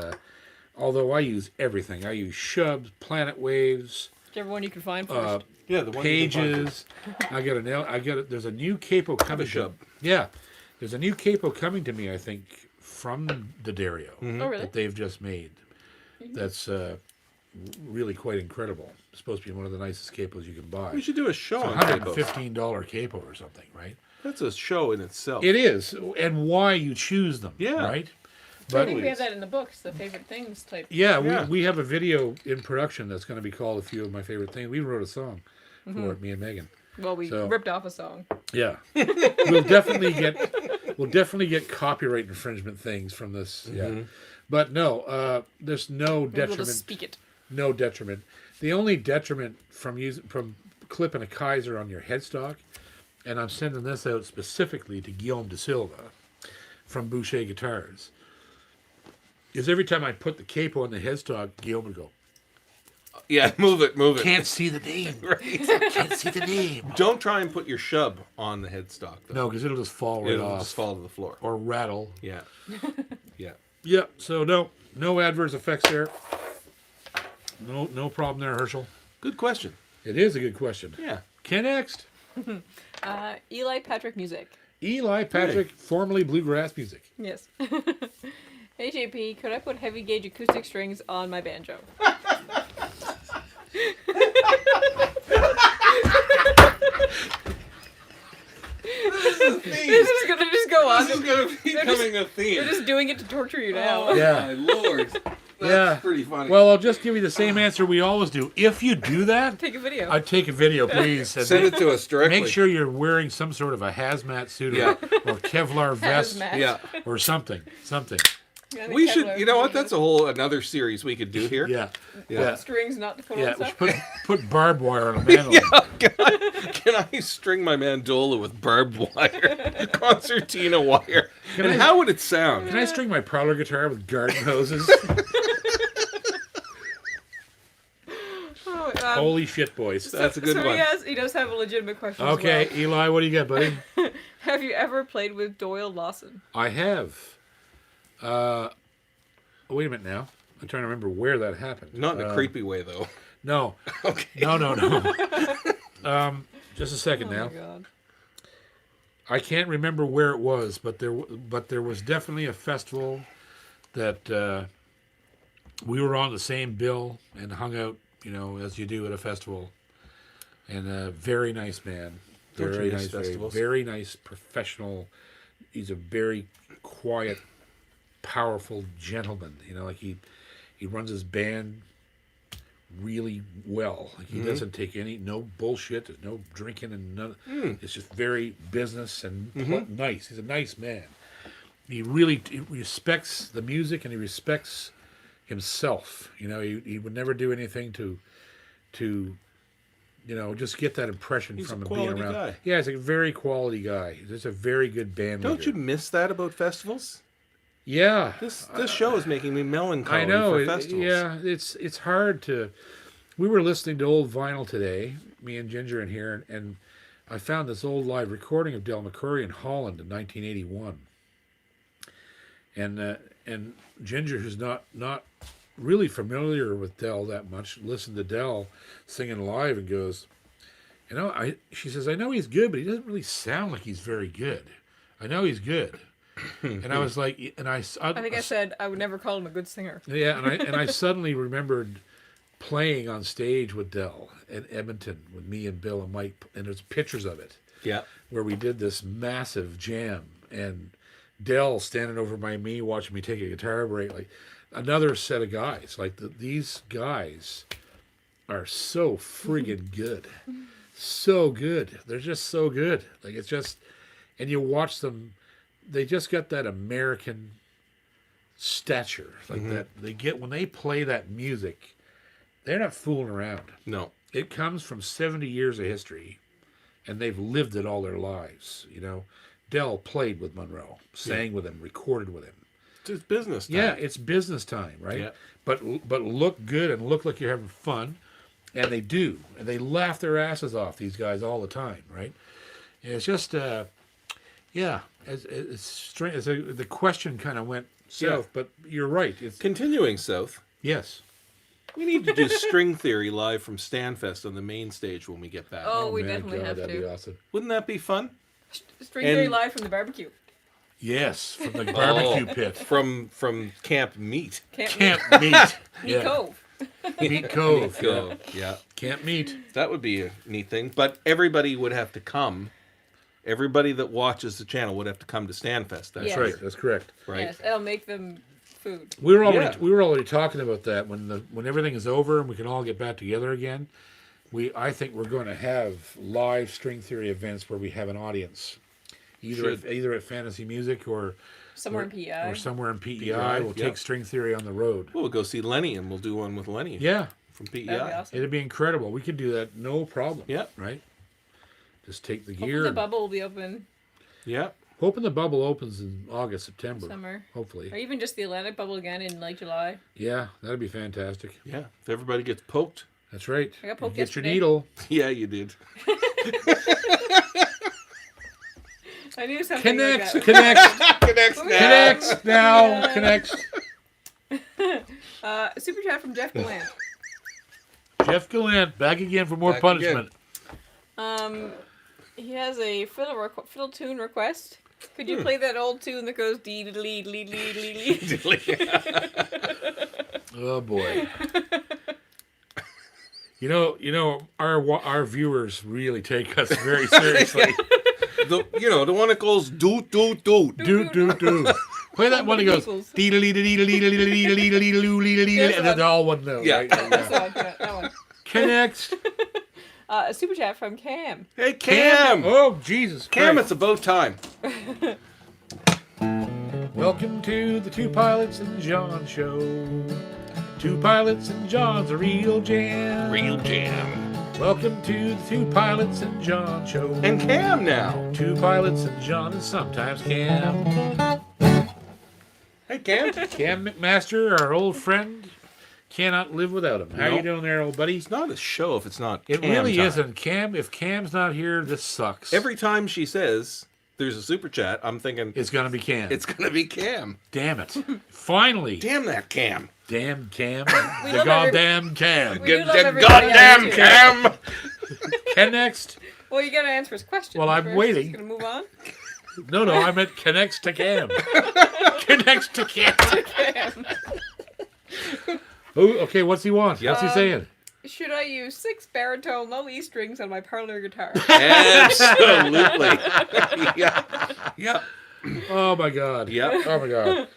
although I use everything. I use shubs, planet waves, Whichever one you can find first. Yeah, the one you can find. pages. There's a new capo coming. shub. Yeah. There's a new capo coming to me, I think, from the Dario. Oh, really? That they've just made. That's really quite incredible. It's supposed to be one of the nicest capos you can buy. We should do a show It's on capos. $115 capo or something, right? That's a show in itself. It is, and why you choose them, Yeah. right? I But think we have that in the books, the favorite things type. yeah, Yeah. we have a video in production that's going to be called "A Few of My Favorite Things." We wrote a song for it, me and Megan. Well, we So- ripped off a song. Yeah, we'll definitely get copyright infringement things from this. Yeah, but no, there's no We'll detriment. just speak it. No detriment. The only detriment from clipping a Kaiser on your headstock, and I'm sending this out specifically to Guillaume de Silva from Boucher Guitars, is every time I put the capo on the headstock, Guillaume would go, Yeah, move it. "Can't see the name. Can't see the name." Don't try and put your shub on the headstock, though. No, because it'll just fall right It'll off just fall to the floor. or rattle. Yeah. Yeah. Yeah. So no adverse effects there. No problem there, Herschel. Good question. It is a good question. Yeah. Okay, next. Eli Patrick Music. Eli Patrick, formerly Bluegrass Music. Yes. Hey JP, could I put heavy gauge acoustic strings on my banjo? This is gonna just go on. This is going to be becoming a theme. They're just doing it to torture you now. Yeah. My lord. That's Yeah. pretty funny. Well, I'll just give you the same answer we always do. If you do that, Take a video. I'd take a video, please. And Send it to us directly. make sure you're wearing some sort of a hazmat suit Yeah. or Kevlar vest Hazmat. Yeah. or something. Yeah, the We should, Kevlar you know what? thing. That's another series we could do here. Yeah. Yeah. Strings not to put Yeah. on We stuff. should put barbed wire on a mandolin. Can I string my mandola with barbed wire? Concertina wire. And how would it sound? Can I string my parlor guitar with garden hoses? Oh, Holy shit, boys. That's a good so one. he does have a legitimate question. as Okay, well. Eli, what do you got, buddy? Have you ever played with Doyle Lawson? I have. Wait a minute now. I'm trying to remember where that happened. Not in a creepy way, though. No. Okay. No. Just a second Oh now. my god. I can't remember where it was, but there was definitely a festival that we were on the same bill and hung out, as you do at a festival. And a very nice man, Don't you very miss nice, festivals? very nice professional. He's a very quiet, powerful gentleman. Like he runs his band really well. Like he doesn't take no bullshit. There's no drinking and none. It's just very business and nice. He's a nice man. He respects the music and he respects himself. He would never do anything to just get that impression He's from a him being quality around. guy. Yeah, he's a very quality guy. He's just a very good band Don't leader. you miss that about festivals? Yeah. This show is making me melancholy I know. for festivals. Yeah, it's hard to. We were listening to old vinyl today, me and Ginger in here, and I found this old live recording of Del McCoury in Holland in 1981. And Ginger, who's not really familiar with Del that much, listened to Del singing live and goes, she says, I know he's good, but he doesn't really sound like he's very good. I know he's good. And I was like, and I think I said I would never call him a good singer. yeah, and I suddenly remembered playing on stage with Del in Edmonton with me and Bill and Mike, and there's pictures of it Yeah. where we did this massive jam, and Del standing over by me watching me take a guitar break, like another set of guys. Like these guys are so friggin' good, so good. They're just so good. Like it's just, and you watch them, they just got that American stature, like that. They get when they play that music. They're not fooling around. No. It comes from 70 years of history, and they've lived it all their lives. Del played with Monroe, sang with him, recorded with him. It's business time. Yeah, it's business time, right? Yeah. But look good and look like you're having fun, and they do, and they laugh their asses off. These guys all the time, right? And it's just, yeah, it's strange. The question kind of went south, but you're right. It's Continuing south, yes. we need to do String Theory live from Stanfest on the main stage when we get back. Oh, we Man, definitely God, have that'd be to. awesome. Wouldn't that be fun? String Theory live from the barbecue. Yes, from the barbecue pit. From Camp Meat. Camp meat. Meat Cove. Meat Cove. Go. Yeah. Yeah. Camp meat. That would be a neat thing. But everybody would have to come. Everybody that watches the channel would have to come to Stanfest. That's Yes. Right. That's correct. right. Yes, it'll make them food. We were Yeah. already talking about that when everything is over and we can all get back together again. I think we're going to have live string theory events where we have an audience, either at Fantasy Music or Somewhere in PEI. or somewhere in PEI. PEI, We'll yeah. take string theory on the road. We'll go see Lenny and we'll do one with Lenny Yeah, from PEI. That'd be awesome. it'd be incredible. We could do that, no problem. Yeah. Right. Just take the Hopefully gear. the bubble will be open Yeah. Hoping the bubble opens in August, September. summer. Hopefully. Or even just the Atlantic bubble again in like July. Yeah, that'd be fantastic. Yeah. If everybody gets poked. That's right. I got poked Get your yesterday. needle. Yeah, you did. I knew something Connects. like that. Connects. Connects now. Connects now. Connects. Super chat from Jeff Gallant. Jeff Gallant back again for more Back punishment. He has a fiddle tune request. Could you play that old tune that goes dee dee dee dee dee dee? Oh boy. Our viewers really take us very seriously. The one that goes doot doot doot. Do. Play that one that goes and then all one note. Yeah. Right? That one. Connects. A super chat from Cam. Hey Cam. Oh Jesus Cam, Christ. it's about time. Welcome to the Two Pilots and John show. Two Pilots and John's a real jam. Real jam. Welcome to the Two Pilots and John show. And Cam now. Two Pilots and John and sometimes Cam. Hey Cam. Cam McMaster, our old friend, cannot live without him. How No. you doing there, old buddy? It's not a show if it's not It Cam really time. isn't. Cam, if Cam's not here, this sucks. Every time she says there's a super chat, I'm thinking It's gonna be Cam. it's gonna be Cam. Damn it. Finally. Damn that Cam. Damn Cam. We The love goddamn Cam. We do love The everybody goddamn else, too. Cam. Ken next. Well, you gotta answer his question. Well, I'm first. waiting. Gonna move on. No, I meant connects to Cam. Connects to Cam. Cam. Oh, okay, what's he want? Yeah. What's he saying? Should I use 6 baritone low E strings on my parlor guitar? Absolutely. Yeah. Oh my God. Yep. Oh my God.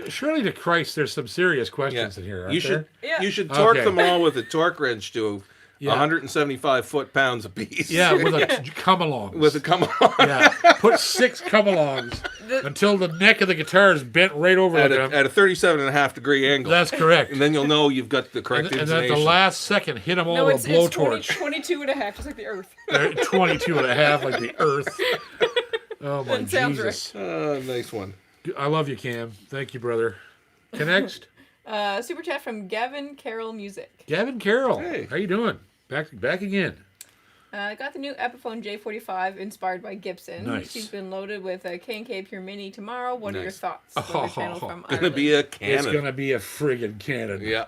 Surely to Christ, there's some serious questions in here. Aren't You should there? Yeah. you should torque Okay. them all with a torque wrench to Yeah. 175 foot-pounds apiece. Yeah, with a come along. With a come on. Yeah, put 6 come-alongs until the neck of the guitar is bent right over At them. a 37.5 degree angle. That's correct. And then you'll know you've got the correct And at the intonation. last second, hit them all No, with it's a blowtorch. 22 and a half, just like the Earth. They're 22 and a half, like the Earth. Oh my That sounds Jesus! Nice one. I love you, Cam. Thank you, brother. Next, Super chat from Gavin Carroll Music. Gavin Carroll. Hey. How you doing? Back again. I got the new Epiphone J45 inspired by Gibson. Nice. She's been loaded with a K&K Pure Mini tomorrow. What are your Nice. thoughts? Weather channel from Gonna Ireland. be a It's cannon. gonna be a friggin' cannon. Yeah.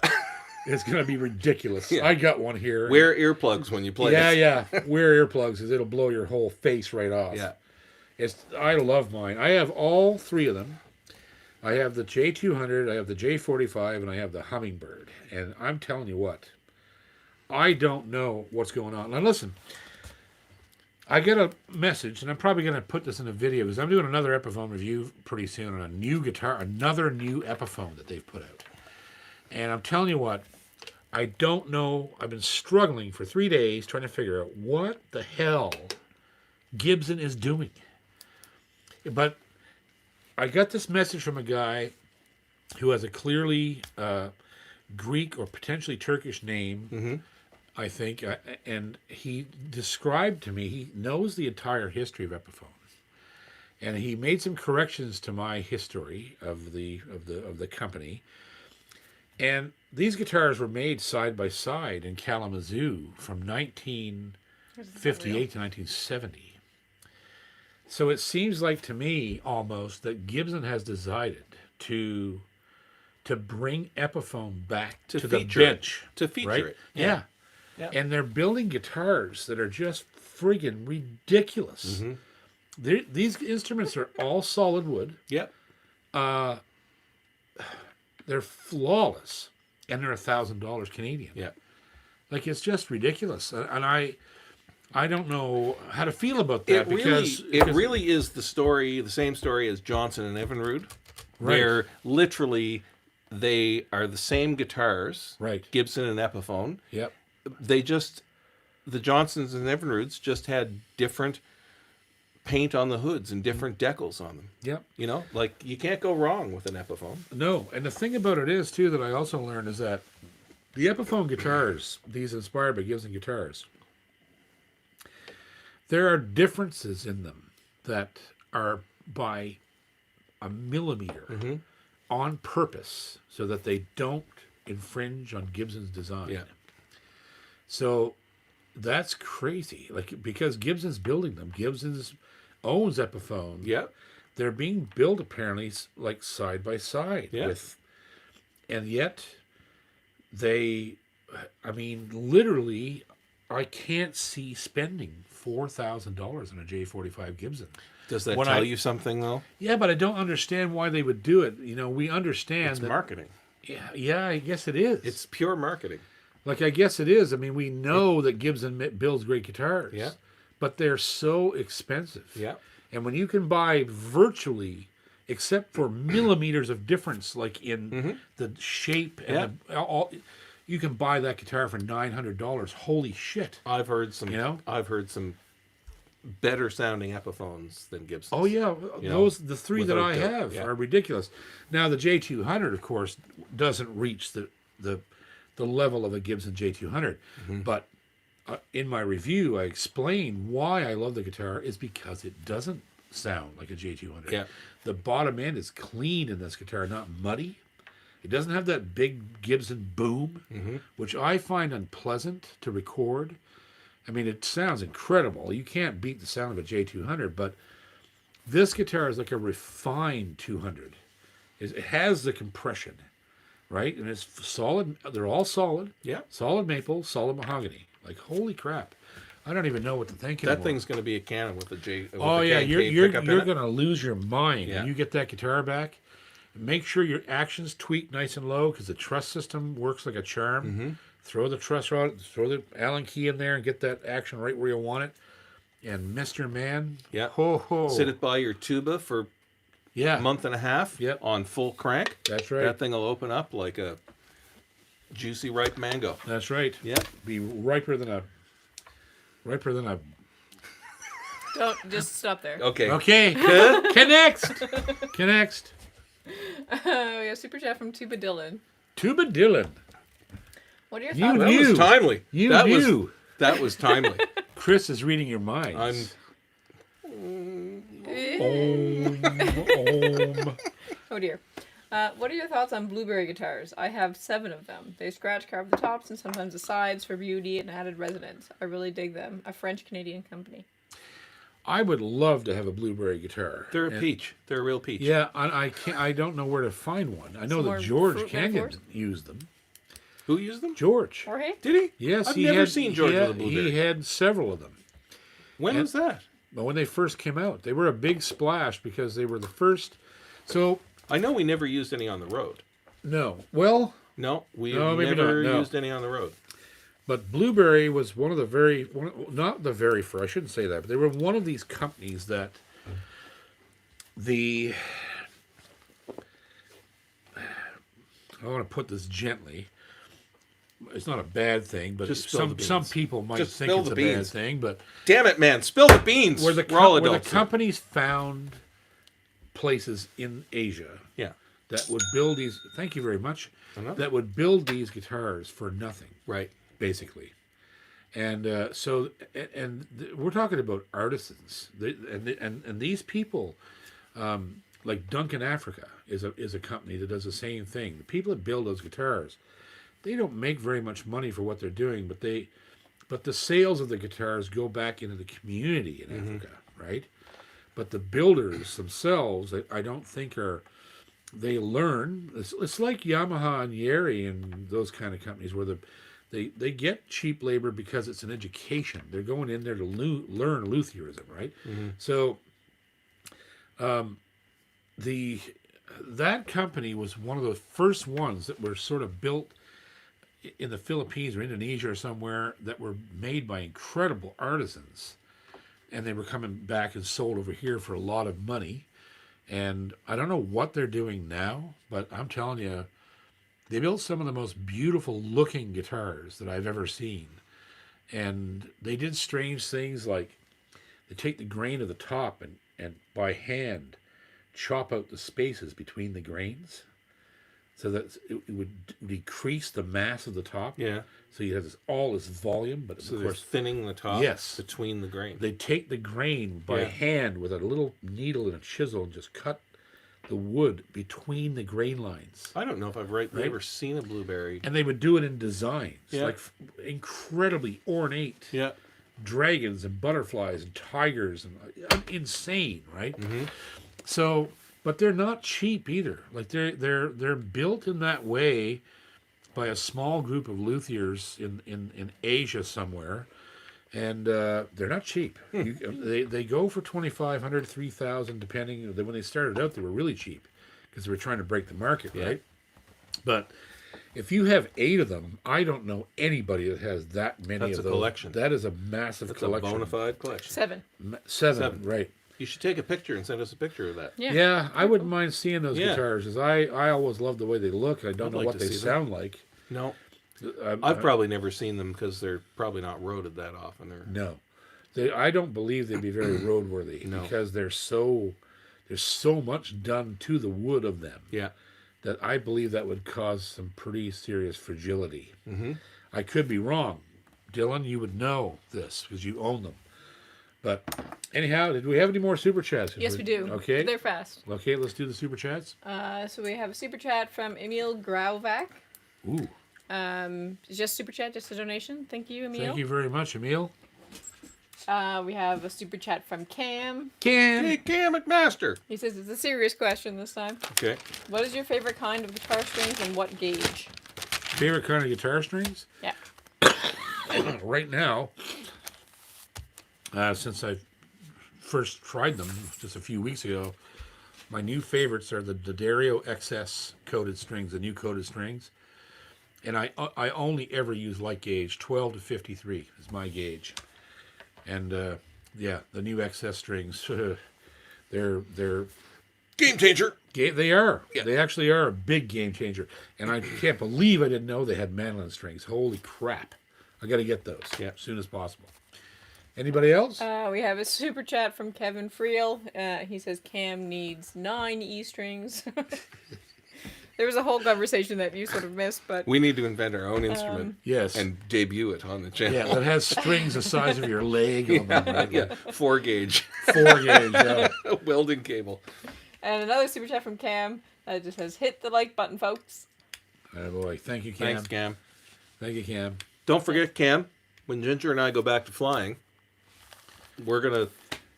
It's gonna be ridiculous. Yeah. I got one here. Wear earplugs when you play. Yeah, it. yeah. Wear earplugs, because it'll blow your whole face right off. Yeah. I love mine. I have all three of them. I have the J200, I have the J45, and I have the Hummingbird. And I'm telling you what, I don't know what's going on. Now listen, I get a message, and I'm probably going to put this in a video because I'm doing another Epiphone review pretty soon on a new guitar, another new Epiphone that they've put out. And I'm telling you what, I don't know. I've been struggling for 3 days trying to figure out what the hell Gibson is doing. But I got this message from a guy who has a clearly Greek or potentially Turkish name, I think, and he described to me, he knows the entire history of Epiphones, and he made some corrections to my history of the company. And these guitars were made side by side in Kalamazoo from 1958 to 1970. So it seems like to me almost that Gibson has decided to bring Epiphone back to the bench. To feature right? it. Yeah. Yeah. And they're building guitars that are just friggin' ridiculous. These instruments are all solid wood. Yep. They're flawless. And they're $1,000 Canadian. Yep. Like, it's just ridiculous. And I don't know how to feel about that because it really is the same story as Johnson and Evinrude, where literally they are the same guitars, right? Gibson and Epiphone. Yep. The Johnsons and Evinrudes just had different paint on the hoods and different decals on them. Yep. You know, like you can't go wrong with an Epiphone. No, and the thing about it is too that I also learned is that the Epiphone guitars, these inspired by Gibson guitars, there are differences in them that are by a millimeter on purpose so that they don't infringe on Gibson's design. Yeah. So that's crazy. Like, because Gibson's building them. Gibson's owns Epiphone. Yeah. They're being built apparently like side by side with, and yet they, I mean, literally, I can't see spending $4,000 on a J45 Gibson. Does that tell you something though? Yeah, but I don't understand why they would do it. You know, we understand It's that marketing. Yeah, I guess it is. It's pure marketing. Like, I guess it is. I mean, we know that Gibson builds great guitars. Yeah. But they're so expensive. Yeah. And when you can buy virtually, except for millimeters of difference, like in the shape and all, you can buy that guitar for $900. Holy shit! I've heard some. You know? I've heard some better sounding Epiphones than Gibson's. Oh yeah, the three that I without have doubt, are ridiculous. Now the J200, of course, doesn't reach the level of a Gibson J200, but in my review, I explain why I love the guitar is because it doesn't sound like a J200. Yeah. The bottom end is clean in this guitar, not muddy. It doesn't have that big Gibson boom, which I find unpleasant to record. I mean, it sounds incredible. You can't beat the sound of a J200, but this guitar is like a refined 200. It has the compression, right? And it's solid. They're all solid. Yeah. Solid maple, solid mahogany. Like, holy crap. I don't even know what to think anymore. That thing's going to be a cannon with a J. With Oh, a yeah. K&K You're pickup in it. going to lose your mind Yeah. when you get that guitar back. Make sure your action's tweaked nice and low because the truss system works like a charm. Throw the truss rod, throw the Allen key in there and get that action right where you want it. And Mr. Man, ho ho. Sit it by your tuba for a month and a half on full crank. That's right. That thing will open up like a juicy ripe mango. That's right. Yeah. Be riper than a. Don't just stop there. Okay. Okay. Connect. We have super chat from Tuba Dylan. Tuba Dylan. What are your You thoughts? That knew. was timely. You that knew. That was timely. Chris is reading your minds. Oh dear. What are your thoughts on blueberry guitars? I have 7 of them. They scratch, carve the tops, and sometimes the sides for beauty and added resonance. I really dig them. A French-Canadian company. I would love to have a blueberry guitar. They're a peach. They're a real peach. Yeah, I can't. I don't know where to find one. I know Some that more George fruit Canyon metaphors? used them. Who used them? George. Jorge? Did he? Yes, I've he never had, seen George with a He blueberry. had several of them. When was that? But when they first came out, they were a big splash because they were the first. So I know we never used any on the road. no, well, No, we No, maybe never not, no. used any on the road. but Blueberry was one of the not the very first. I shouldn't say that, but they were one of these companies that I want to put this gently. It's not a bad thing, but Just spill the some beans. people might Just think spill it's the a bad beans. thing. But Damn it, man! Spill the beans. where the We're all where the adults here. companies found places in Asia Yeah. that would build these. Thank you very much. know. That would build these guitars for nothing, Right. basically. And we're talking about artisans, and these people, like Duncan Africa is a company that does the same thing. The people that build those guitars, they don't make very much money for what they're doing, but the sales of the guitars go back into the community in Africa, right? But the builders themselves, I don't think they learn. It's like Yamaha and Yeri and those kind of companies where they get cheap labor because it's an education. They're going in there to learn luthierism, right? So that company was one of the first ones that were sort of built in the Philippines or Indonesia or somewhere that were made by incredible artisans, and they were coming back and sold over here for a lot of money. And I don't know what they're doing now, but I'm telling you, they built some of the most beautiful looking guitars that I've ever seen. And they did strange things like they take the grain of the top and by hand chop out the spaces between the grains so that it would decrease the mass of the top. Yeah. So you have all this volume, but So of they're course thinning the top. Yes. Between the grain. they take the grain by Yeah. hand with a little needle and a chisel and just cut the wood between the grain lines. I don't know if I've ever seen a blueberry. And they would do it in designs, Yeah. like incredibly ornate Yeah. dragons and butterflies and tigers and insane, right? Mm-hmm. So, but they're not cheap either. Like they're built in that way by a small group of luthiers in Asia somewhere, and they're not cheap. They go for $2,500, $3,000 depending. When they started out, they were really cheap because they were trying to break the market, Yeah. right? But if you have 8 of them, I don't know anybody that has that many That's of a those. collection. That is a massive That's collection. a bona fide collection. 7. Seven, right? You should take a picture and send us a picture of that. Yeah. Yeah, I wouldn't mind seeing those Yeah. guitars, because I always love the way they look. I don't I'd know like what to they see them. sound like. No. I'm- I've probably never seen them because they're probably not roaded that often. No, I don't believe they'd be very roadworthy No. because there's so much done to the wood of them Yeah. that I believe that would cause some pretty serious fragility. Mm-hmm. I could be wrong. Dylan, you would know this because you own them. But anyhow, did we have any more super chats? Yes, we do. Okay. They're fast. Okay, let's do the super chats. So we have a super chat from Emil Grauvac. Ooh, It's just super chat, just a donation. Thank you, Emil. thank you very much, Emil. We have a super chat from Cam. Hey, Cam McMaster. He says it's a serious question this time. Okay. What is your favorite kind of guitar strings and what gauge? Favorite kind of guitar strings? Yeah. Right now, since I first tried them just a few weeks ago, my new favorites are the D'Addario XS coated strings, the new coated strings. And I only ever use light gauge. 12 to 53 is my gauge. And yeah, the new XS strings, they're Game changer. they are. Yeah. They actually are a big game changer. And I can't believe I didn't know they had mandolin strings. Holy crap. I got to get those as soon as possible. Anybody else? We have a super chat from Kevin Friel. He says Cam needs 9 E strings. There was a whole conversation that you sort of missed, but We need to invent our own instrument Yes. and debut it on the channel. Yeah, that has strings the size of your leg on them. Right? Yeah, 4 gauge 4 gauge. Yeah. welding cable. and another super chat from Cam that just says hit the like button, folks. Oh boy, thank you, Cam. Thanks, Cam. Thank you, Cam. Don't forget, Cam, when Ginger and I go back to flying, we're going to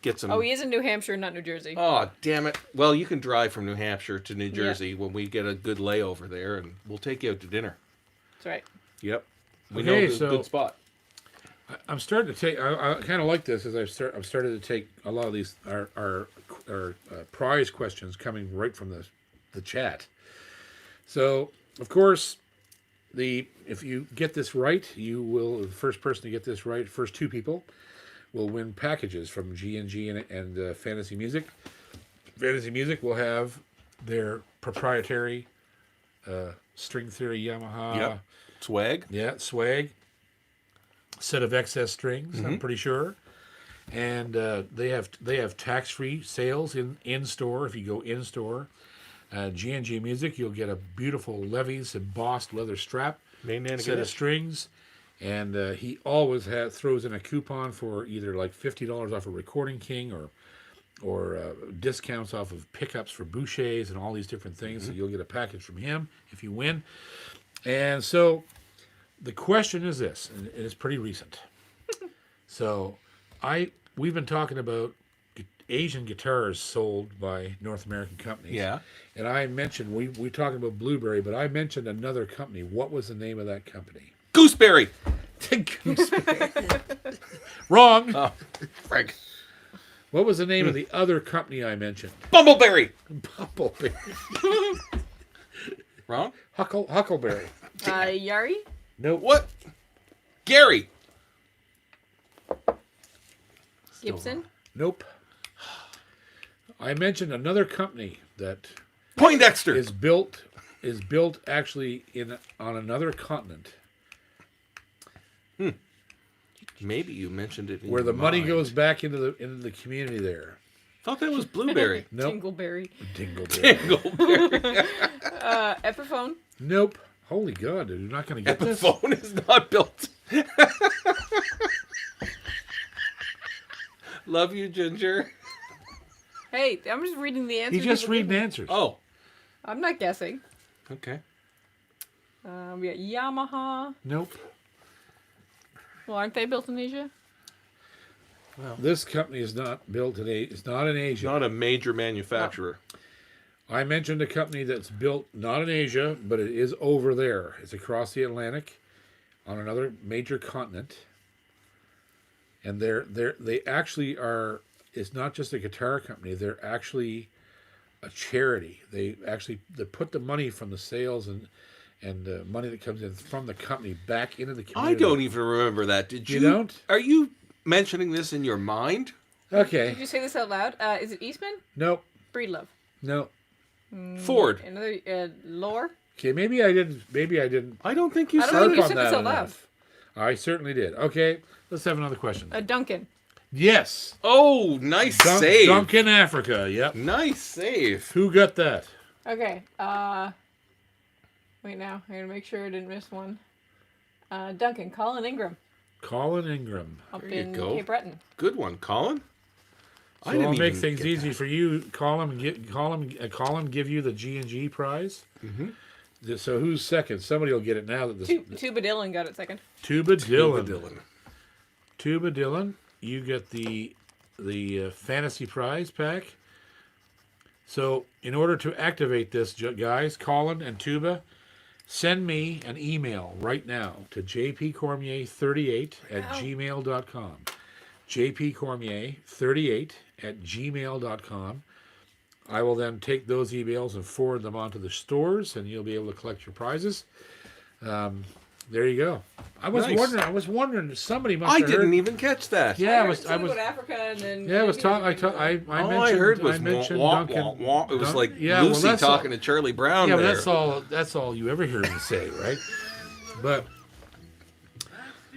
get some... Oh, he is in New Hampshire, not New Jersey. Oh, damn it. Well, you can drive from New Hampshire to New Jersey when we get a good layover there, and we'll take you out to dinner. That's right. Yep. We Okay, know the so- good spot. I'm starting to take. I kind of like this as I've started to take a lot of these our prize questions coming right from the chat. So of course, if you get this right, you will the first person to get this right. First two people will win packages from G&G and Fantasy Music. Fantasy Music will have their proprietary string theory Yamaha. Yep. Swag. Yeah, swag. Set of excess strings, I'm pretty sure. And they have tax-free sales in store if you go in store. G&G Music, you'll get a beautiful Levy's embossed leather strap set of strings. And he always throws in a coupon for either like $50 off a Recording King or discounts off of pickups for bouchers and all these different things. So you'll get a package from him if you win. And so the question is this, and it's pretty recent. So we've been talking about Asian guitars sold by North American companies. Yeah. And I mentioned, we talked about Blueberry, but I mentioned another company. What was the name of that company? Gooseberry. Gooseberry. Wrong. Oh, Frank. What was the name of the other company I mentioned? Bumbleberry. Bumbleberry. Wrong? Huckleberry. Yari? Nope. What? Gary. Gibson? Nope. I mentioned another company that Poindexter. is built actually on another continent Maybe you mentioned it in where your the money mind. goes back into the community there. Thought that was Blueberry. Nope. Dingleberry. Dingleberry. Dingleberry. Epiphone? Nope. Holy God, you're not going to get The this? phone is not built. Love you, Ginger. Hey, I'm just reading the answers. He's just people reading give me. answers. Oh, I'm not guessing. okay. We got Yamaha. Nope. Well, aren't they built in Asia? This company is not built in Asia. It's not in Asia. Not a major manufacturer. I mentioned a company that's built not in Asia, but it is over there. It's across the Atlantic on another major continent. And they actually are, it's not just a guitar company, they're actually a charity. They put the money from the sales and money that comes in from the company back into the community. I don't even remember that. Did you? You don't? Are you mentioning this in your mind? Okay. Did you say this out loud? Is it Eastman? Nope. Breedlove. No. Ford. Another Lore? Okay, maybe I didn't I don't think you I don't said think you harp said on this that out loud. enough. I certainly did. Okay, let's have another question. Duncan. Yes. Oh, nice save. Duncan, Africa. Yep. Nice save. Who got that? Okay. Wait now. I gotta make sure I didn't miss one. Duncan. Colin Ingram. Colin Ingram. Up There you in go. Cape Breton. Good one, Colin. So I'll make things easy for you. Call him. Give you the G&G prize. Mm-hmm. So who's second? Somebody will get it now. Tuba Dillon got it second. Tuba Dillon. Tuba Dillon. You get the fantasy prize pack. So in order to activate this, guys, Colin and Tuba, send me an email right now to jpcormier38@gmail.com. jpcormier38@gmail.com. I will then take those emails and forward them onto the stores, and you'll be able to collect your prizes. There you go. I was wondering. Somebody must have heard. I didn't even catch that. Yeah, I was go to Africa and then. Yeah, I was talking. I All I heard was mentioned wah, Duncan. wah, wah. It was like yeah, well, Lucy that's talking to Charlie Brown. Yeah, there. but that's all you ever hear me say, right? But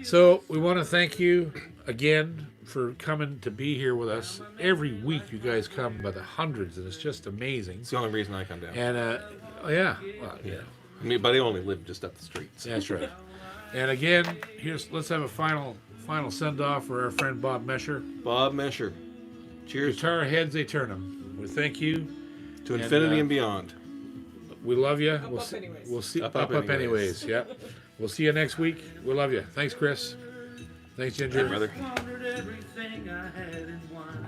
so we want to thank you again for coming to be here with us every week. You guys come by the hundreds, and it's just amazing. It's the only reason I come down. And yeah, well, yeah, I mean, but I only live just up the street. So. that's right. And again, let's have a final send off for our friend Bob Mesher. Bob Mesher. Cheers. Guitarheads Aeternum. We thank you. To infinity and beyond. We love you. Up anyways. We'll see Up up anyways. Yep. We'll see you next week. We love you. Thanks, Chris. Thanks, Ginger. Hey, brother. Squandered everything I had in wine.